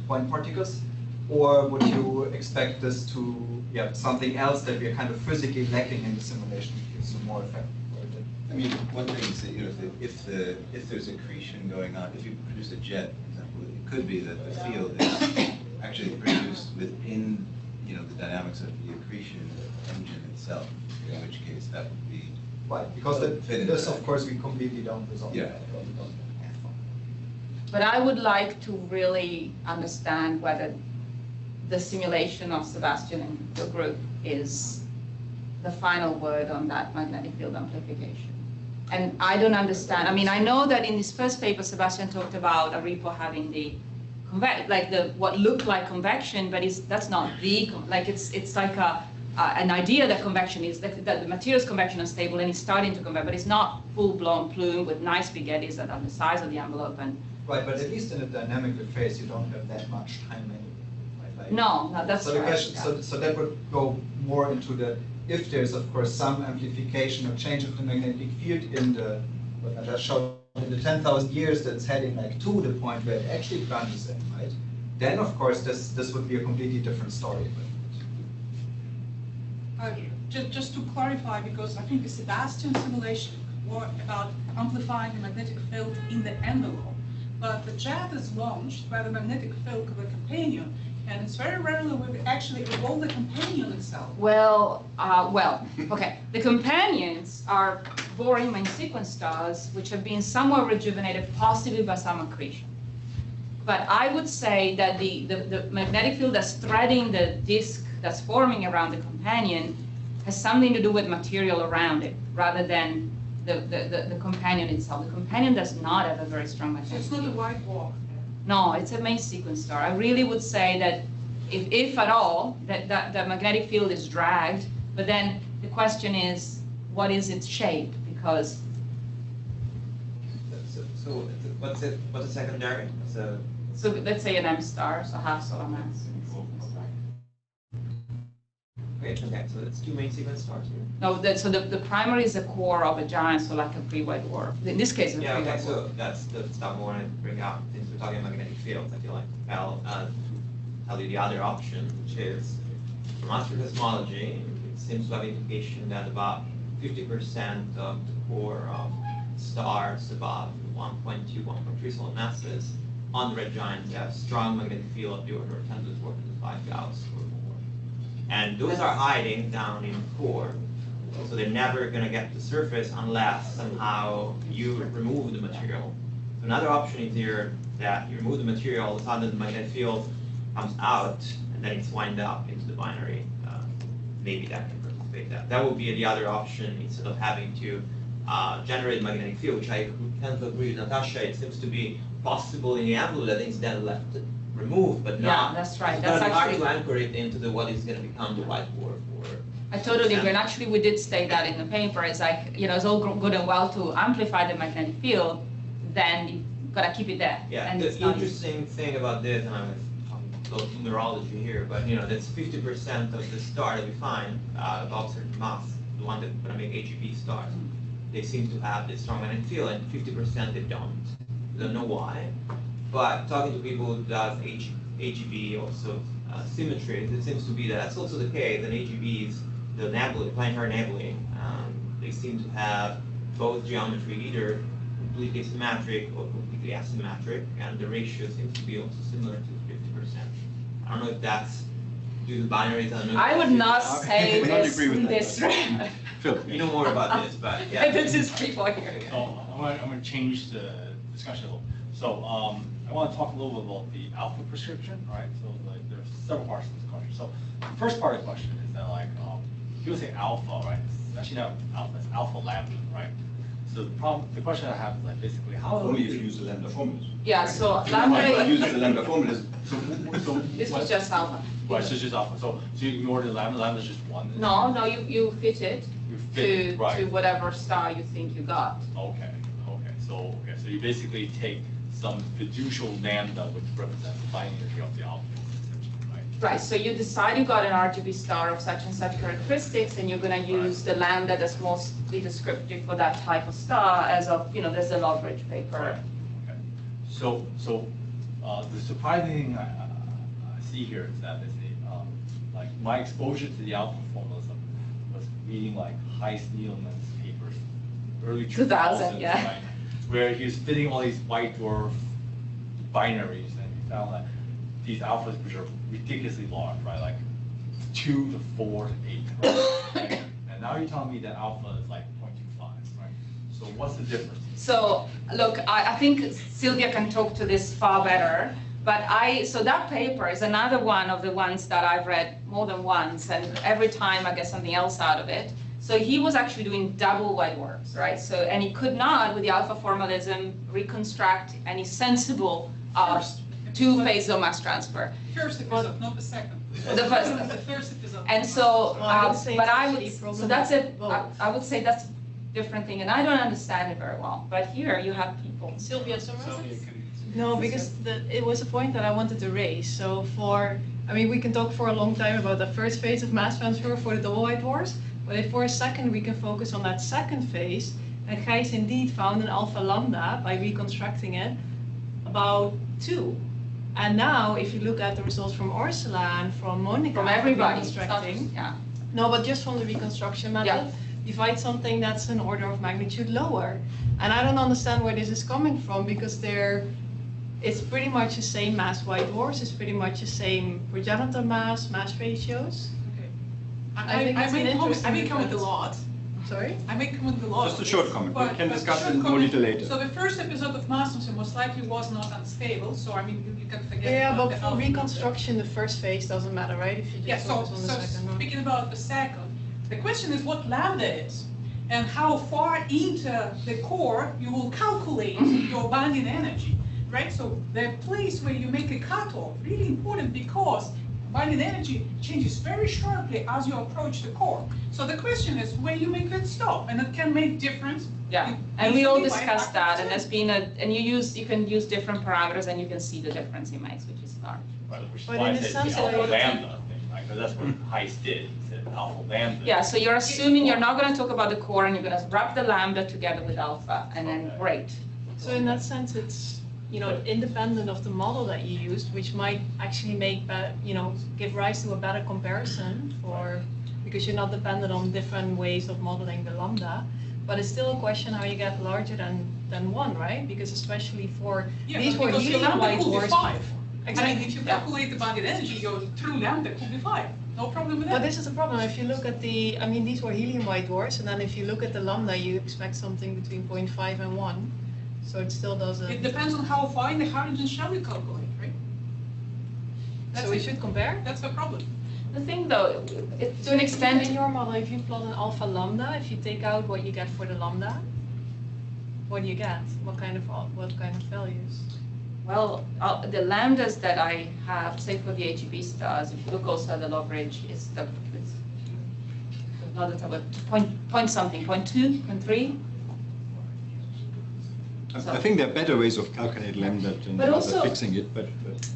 point particles, or would you expect this to something else that we are kind of physically lacking in the simulation to give some more effect? I mean, one thing is that, you know, if there's accretion going on, if you produce a jet, for example, it could be that the field is actually produced within, you know, the dynamics of the accretion engine itself, in which case that would be right, because this, of course, we completely don't resolve. Yeah. But I would like to really understand whether the simulation of Sebastian and the group is the final word on that magnetic field amplification. And I don't understand. I mean, I know that in this first paper, Sebastian talked about a repo having the what looked like convection, but that's not the like it's like an idea that convection is that the material is convection unstable and it's starting to convect, but it's not full-blown plume with nice big eddies that are the size of the envelope. And right, but at least in a dynamical phase, you don't have that much time anyway. Right? Like, no, that's so the right. question, Yeah. so that would go more into the, if there's of course some amplification or change of the magnetic field in the, what I just showed, in the 10,000 years that's heading like to the point where it actually plunges in, right? Then of course this would be a completely different story. Just to clarify, because I think the Sebastian simulation was about amplifying the magnetic field in the envelope, but the jet is launched by the magnetic field of the companion, and it's very rarely we actually evolve the companion itself. Well, okay. The companions are boring main sequence stars, which have been somewhat rejuvenated, possibly by some accretion. But I would say that the magnetic field that's threading the disk that's forming around the companion has something to do with material around it, rather than the companion itself. The companion does not have a very strong So magnetic it's not a field. white dwarf. No, it's a main sequence star. I really would say that if at all, that the magnetic field is dragged, but then the question is, what is its shape? Because So what's a secondary? So let's say an M star, so half solar mass. okay, so it's two main sequence stars here. No, so the primary is the core of a giant, so like a pre-white dwarf. In this case, it's a Yeah, okay, pre-white dwarf. so that's the stuff I want to bring up since we're talking magnetic fields. I feel like I'll tell you the other option, which is from astrocosmology, it seems to have indication that about 50% of the core of stars above 1.2, 1.3 solar masses on the red giants have strong magnetic field of the order of 10 to the 4 to the 5 Gauss or more. And those are hiding down in the core, so they're never going to get to the surface unless somehow you remove the material. So another option is here that you remove the material, all of a sudden the magnetic field comes out, and then it's wind up into the binary. Maybe that can participate. That would be the other option instead of having to generate magnetic field, which I tend to agree with Natasha. It seems to be possible in the envelope that it's then left removed, but not. Yeah, that's right. It's That's going to be hard actually. to anchor it into what is going to become the white dwarf. I totally agree. And actually, we did state that in the paper. It's like, it's all good and well to amplify the magnetic field, then you've got to keep it there. Yeah, And the it's not interesting thing about this, and I'm talking numerology here, but that's 50% of the star that we find above certain mass, the one that's going to make AGB stars. They seem to have this strong magnetic field, and 50% they don't. We don't know why, but talking to people who does AGB, also symmetries, it seems to be that's also the case. And AGBs, the nebulae, planetary nebulae, they seem to have both geometry, either completely symmetric or completely asymmetric, and the ratio seems to be also similar to 50%. I don't know if that's due to binaries. I don't know. I would not Okay. say We don't this. agree with that, this but- Phil. You know more about this, but yeah. This is people here. So I'm going to change the discussion a little. So I want to talk a little bit about the alpha prescription, right? So there's several parts to this question. So the first part of the question is that people say alpha, right? It's actually not alpha, it's alpha lambda, right? So the question I have is like basically how. Only if you use the lambda formulas. Yeah, so If lambda, you use the lambda formulas, this was just alpha. Right, so it's just alpha. So you ignore the lambda. Lambda is just one. No, you fit it You fit, to right. whatever star you think you got. Okay. So you basically take some fiducial lambda, which represents the binding energy of the alpha, essentially, right? Right, so you decide you got an RGB star of such and such characteristics, and you're gonna use the lambda that's mostly descriptive for that type of star as of, there's a Loveridge paper. Right. Okay. So the surprising thing I see here is that like my exposure to the alpha formalism was reading like Heist Needleman's papers, early 2000s, yeah. right? Where he was fitting all these white dwarf binaries, and he found that these alphas, which are ridiculously large, right, like 2 to 4 to 8, right? And now you're telling me that alpha is like 0.25, right? So what's the difference? So, look, I think Sylvia can talk to this far better, but so that paper is another one of the ones that I've read more than once, and every time I get something else out of it. So he was actually doing double white dwarfs, right? So, and he could not, with the alpha formalism, reconstruct any sensible two-phase mass transfer. First episode, not the second. The first. The first episode. And so, I would say but it's I actually would, so problematic that's it. both. I would say that's a different thing, and I don't understand it very well. But here you have people. Sylvia, summarize. No, because it was a point that I wanted to raise. So we can talk for a long time about the first phase of mass transfer for the double white dwarfs, but if for a second we can focus on that second phase, and Gijs indeed found an alpha lambda by reconstructing it about 2. And now, if you look at the results from Ursula and from Monica, From everybody. It's not reconstructing, just- Yeah. no, but just from the reconstruction method, Yeah. you find something that's an order of magnitude lower. And I don't understand where this is coming from, because it's pretty much the same mass white dwarfs, it's pretty much the same progenitor mass ratios. Okay. I think it's an interesting I may comment a difference. lot. Sorry? I may comment a lot. Just a short comment. We can discuss short in more comment. detail later. So the first episode of Masterson most likely was not unstable, so you can forget Yeah, about but the for alpha. reconstruction, the first phase doesn't matter, right? If you Yeah, just so, focus on the second one. speaking about the second, the question is what lambda is, and how far into the core you will calculate your binding energy, right? So the place where you make a cutoff, really important, because binding energy changes very sharply as you approach the core. So the question is where you make that stop, and it can make difference. Yeah, and we all discussed that, and there's been you can use different parameters, and you can see the difference it makes, which is large. Right, which is But why in I the said sense the that alpha it- lambda thing, right? Because that's what Heist did. He said alpha lambda. Yeah, so you're assuming you're not going to talk about the core, and you're going to wrap the lambda together with alpha, and then Okay. great. So in that sense, it's independent of the model that you used, which might actually give rise to a better comparison because you're not dependent on different ways of modeling the lambda. But it's still a question how you get larger than 1, right? Because especially for these were because your helium lambda white could be dwarfs. 5. Exactly. I mean, if you calculate the binding energy, your true lambda could be 5. No problem with But that. this is the problem. If you look at these were helium white dwarfs, and then if you look at the lambda, you expect something between 0.5 and 1. So it still doesn't. It depends on how fine the hydrogen shell you calculate, right? So we should compare. That's the problem. The thing though, to an extent, In your model, if you plot an alpha lambda, if you take out what you get for the lambda, what do you get? What kind of values? well, the lambdas that I have, say for the HEB stars, if you look also at the Loveridge, it's another type of point something, 0.2, 0.3. I think there are better ways of calculating lambda than But also- fixing it, but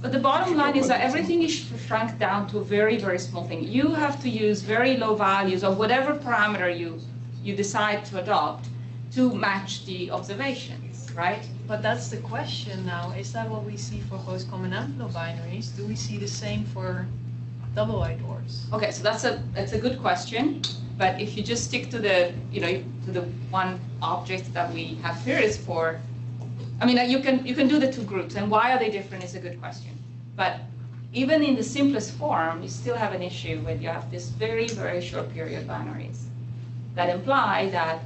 But the bottom line is that everything is shrunk down to a very, very small thing. You have to use very low values of whatever parameter you decide to adopt to match the observations, right? But that's the question now. Is that what we see for both common envelope binaries? Do we see the same for double white dwarfs? Okay, so that's a good question. But if you just stick to the to the one object that we have theories for, you can do the two groups, and why are they different is a good question. But even in the simplest form, you still have an issue where you have this very, very short period binaries that imply that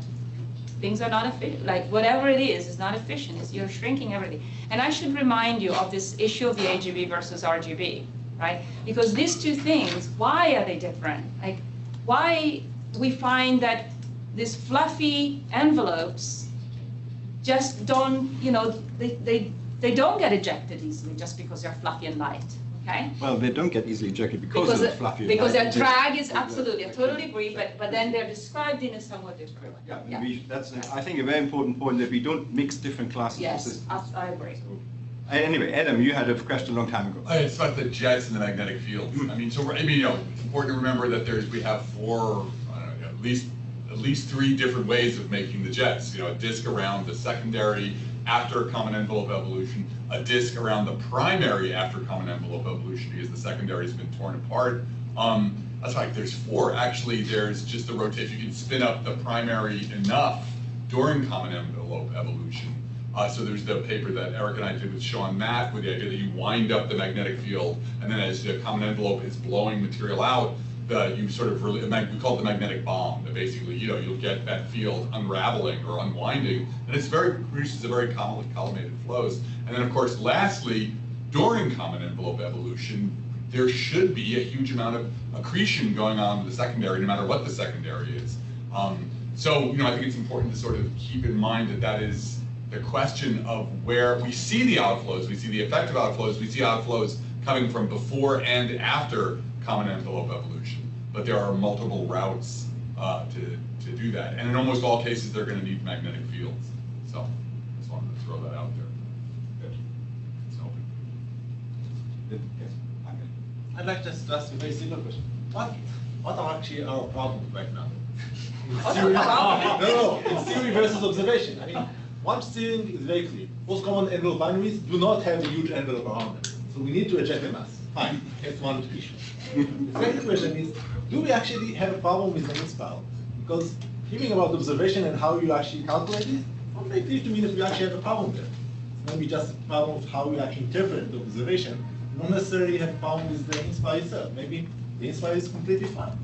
things are not efficient, like whatever it is not efficient, you're shrinking everything. And I should remind you of this issue of the AGB versus RGB, right? Because these two things, why are they different? Like, why we find that these fluffy envelopes just don't, you know, they don't get ejected easily just because they're fluffy and light, okay? Well, they don't get easily ejected because of fluffy. Because their light. drag is absolutely, I totally agree, but then they're described in a somewhat different way. Yeah, that's, I think, a very important point, that we don't mix different classes of Yes, systems. I agree. Anyway, Adam, you had a question a long time ago. It's about the jets and the magnetic fields. I mean, it's important to remember that we have four, at least three different ways of making the jets. You know, a disk around the secondary after common envelope evolution, a disk around the primary after common envelope evolution because the secondary has been torn apart. That's right, there's four. Actually, there's just the rotation. You can spin up the primary enough during common envelope evolution. So there's the paper that Eric and I did with Sean Mack with the idea that you wind up the magnetic field, and then as the common envelope is blowing material out, you sort of we call it the magnetic bomb. That basically, you know, you'll get that field unraveling or unwinding, and produces a very collimated flows. And then, of course, lastly, during common envelope evolution, there should be a huge amount of accretion going on with the secondary, no matter what the secondary is. So, you know, I think it's important to sort of keep in mind that is the question of where we see the outflows, we see the effective outflows, we see outflows coming from before and after common envelope evolution. But there are multiple routes to do that. And in almost all cases, they're going to need magnetic fields. So I just wanted to throw that out there. Good. So. Yes. I'd like to ask a very simple question. What are actually our problems right now? No, it's theory versus observation. I mean, one thing is very clear. Most common envelope binaries do not have a huge envelope around them. So we need to eject the mass. Fine, that's one issue. The second question is, do we actually have a problem with the inspiral? Because hearing about observation and how you actually calculate it, it's not very clear to me that we actually have a problem there. It's maybe just a problem of how we actually interpret the observation. We don't necessarily have a problem with the inspiral itself. Maybe the inspiral is completely fine.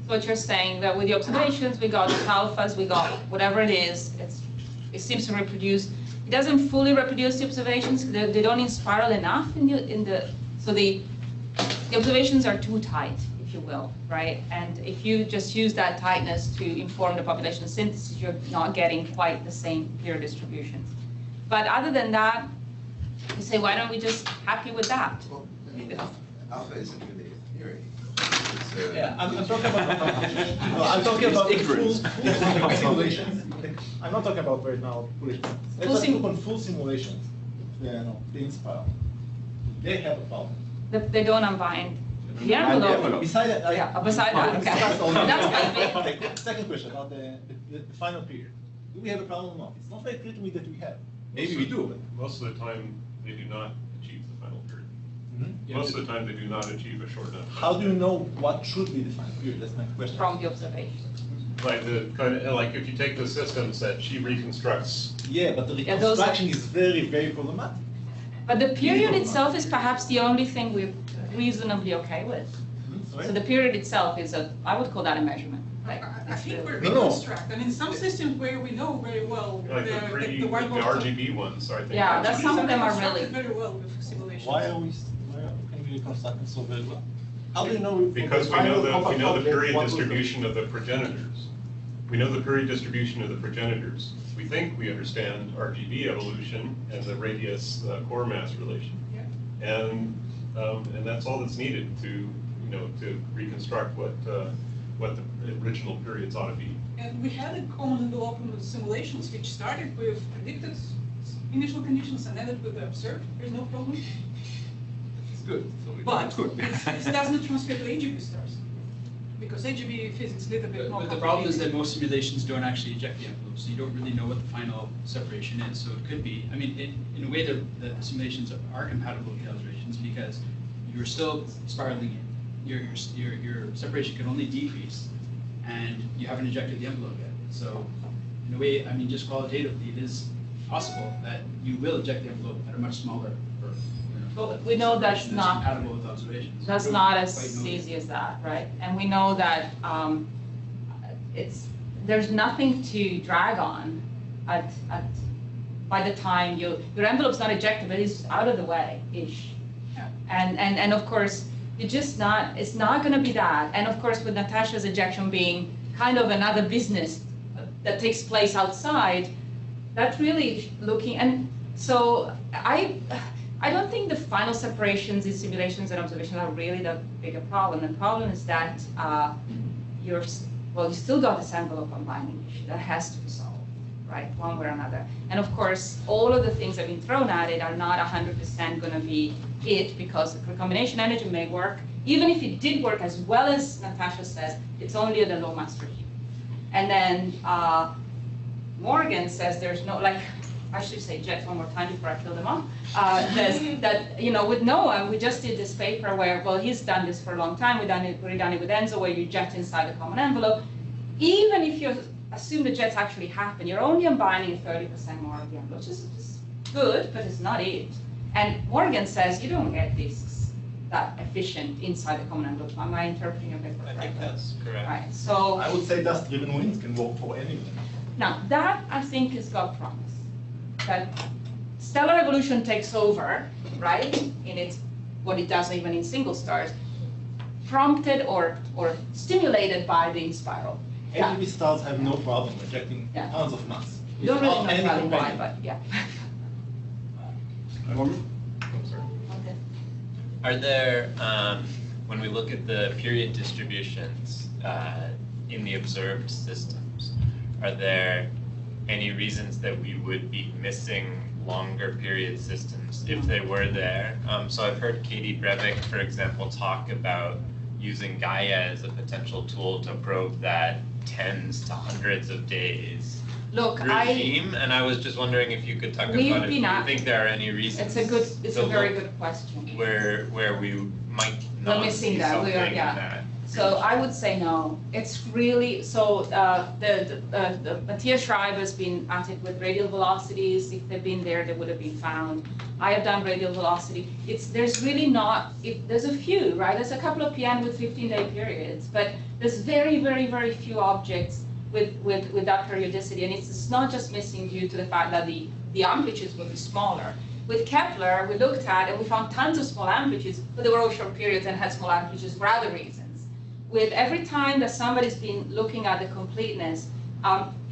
So what you're saying, that with the observations, we got alphas, we got whatever it is, it seems to reproduce. It doesn't fully reproduce the observations. They don't inspiral enough so the observations are too tight, if you will, right? And if you just use that tightness to inform the population synthesis, you're not getting quite the same clear distributions. But other than that, you say, why don't we just happy with that? Well, I mean, alpha isn't really a theory. Yeah, I'm talking about. No, I'm talking about full simulations. I'm not talking about right now foolish. Let's look on full simulations. The inspiral. They have a problem. They don't unbind the envelope. Beside that, Yeah, beside that, okay. That's okay. Second question about the final period. Do we have a problem or not? It's not very clear to me that we have. Maybe we do, but Most of the time, they do not achieve the final period. Mm-hmm. Most of the time, they do not achieve a short enough. How do you know what should be the final period? That's my question. from the observation. Like like if you take the systems that she reconstructs. Yeah, but the Yeah, those are- reconstruction is very, very problematic. But the period itself is perhaps the only thing we're reasonably okay with. Sorry? So the period itself is I would call that a measurement. I think we're No, no. reconstruct. I mean, some systems where we know very well Like the white box. RGB ones, I think. Yeah, that's some of them are constructed really. very well with simulations. Why can we reconstruct it so very well? How do you know? Because we know the period distribution of the progenitors. We know the period distribution of the progenitors. We think we understand RGB evolution and the radius core mass relation. Yeah. And that's all that's needed to reconstruct what the original periods ought to be. And we had a common development with simulations which started with predicted initial conditions and ended with the observed. There's no problem. It's good. So But it's good. it doesn't transfer to AGB stars. Because AGB physics is a little bit more But the problem is that complicated. most simulations don't actually eject the envelope, so you don't really know what the final separation is. So it could be, I mean, in a way, the simulations are compatible with the observations because you're still spiraling in. Your separation can only decrease, and you haven't ejected the envelope yet. So in a way, I mean, just qualitatively, it is possible that you will eject the envelope at a much smaller birth. But we know that's not. Compatible with observations. That's We don't not quite as know yet. easy as that, right? And we know that there's nothing to drag on by the time your envelope's not ejected, but it's out of the way-ish. Yeah. And of course, it's not gonna be that. And of course, with Natasha's ejection being kind of another business that takes place outside, that's really looking, and so I don't think the final separations in simulations and observations are really the bigger problem. The problem is that you still got this envelope unbinding issue that has to be solved, right, one way or another. And of course, all of the things that have been thrown at it are not 100% going to be it, because the recombination energy may work. Even if it did work as well as Natasha says, it's only at a low mass per cube. And then Morgan says there's no, like, I should say jets one more time before I kill them off. That, you know, with Noah, we just did this paper where, well, he's done this for a long time. We've done it with Enzo, where you jet inside the common envelope. Even if you assume the jets actually happen, you're only unbinding 30% more of the envelope, which is good, but it's not it. And Morgan says you don't get disks that efficient inside the common envelope. Am I interpreting your paper correctly? I think that's correct. Right. So I would say dust-driven wings can work for anything. now that I think has got promise. That stellar evolution takes over, right? In its what it does even in single stars, prompted or stimulated by the spiral. LGB stars have no problem ejecting Yeah. tons of mass. You don't really Without know any probably why, companion. but yeah. I'm sorry. Okay. Are there, when we look at the period distributions in the observed systems, are there any reasons that we would be missing longer period systems if they were there? So I've heard Katie Brevik, for example, talk about using Gaia as a potential tool to probe that tens to hundreds of days Look, regime, and I was just wondering if you could talk about if you think there are any reasons. It's a very good question. Where we might We're not missing see that. something in Yeah. that. So I would say no. It's really, so the Matthias Schreiber's been at it with radial velocities. If they've been there, they would have been found. I have done radial velocity. There's really not, there's a few, right? There's a couple of PN with 15-day periods, but there's very, very, very few objects with that periodicity. And it's not just missing due to the fact that the amplitudes will be smaller. With Kepler, we looked at and we found tons of small amplitudes, but they were all short periods and had small amplitudes for other reasons. With every time that somebody's been looking at the completeness,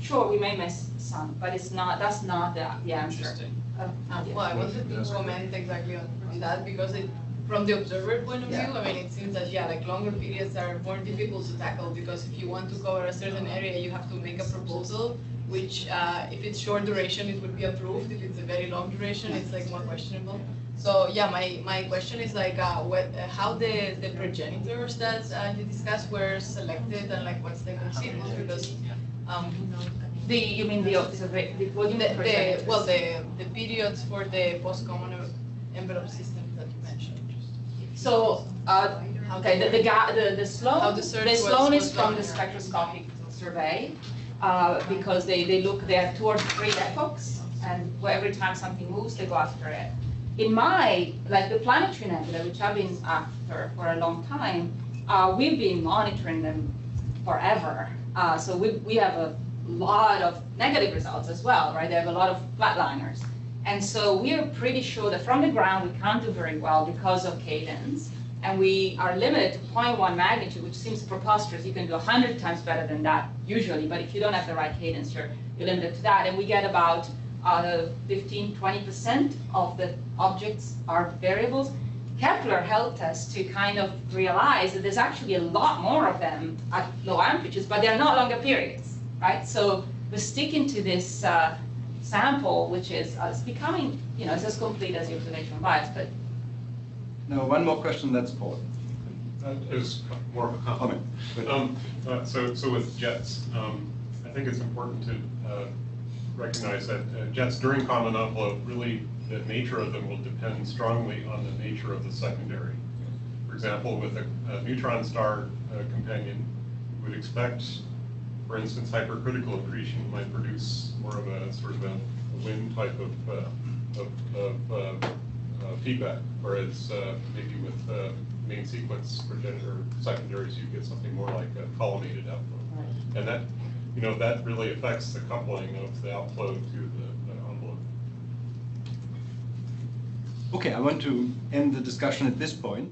sure, we may miss some, but it's not. That's not the answer. Interesting. Well, I wanted to comment exactly on that, because from the observer point of view, I mean, it seems that, like longer periods are more difficult to tackle, because if you want to cover a certain area, you have to make a proposal, which if it's short duration, it would be approved. If it's a very long duration, it's like more questionable. So yeah, my question is like how the progenitors that you discussed were selected, and like what's the considered, because you mean the periods for the post-common envelope systems that you mentioned. So okay, the sloan is from the spectroscopic survey, because they look there 2 or 3 epochs, and every time something moves, they go after it. In the planetary nebula, which I've been after for a long time, we've been monitoring them forever. So we have a lot of negative results as well, right? They have a lot of flatliners. And so we are pretty sure that from the ground, we can't do very well because of cadence. And we are limited to 0.1 magnitude, which seems preposterous. You can do 100 times better than that usually, but if you don't have the right cadence, you're limited to that. And we get about 15–20% of the objects are variables. Kepler helped us to kind of realize that there's actually a lot more of them at low amplitudes, but they're not longer periods, right? So we're sticking to this sample, which is it's becoming, it's as complete as the observational bias. But now, one more question. That's Paul. There's more of a comment. So with jets, I think it's important to recognize that jets during common envelope, really the nature of them will depend strongly on the nature of the secondary. For example, with a neutron star companion, we would expect, for instance, hypercritical accretion might produce more of a sort of a wind type of feedback, whereas maybe with main sequence progenitor secondaries, you get something more like a collimated outflow. Right. And that, that really affects the coupling of the outflow to the envelope. Okay, I want to end the discussion at this point.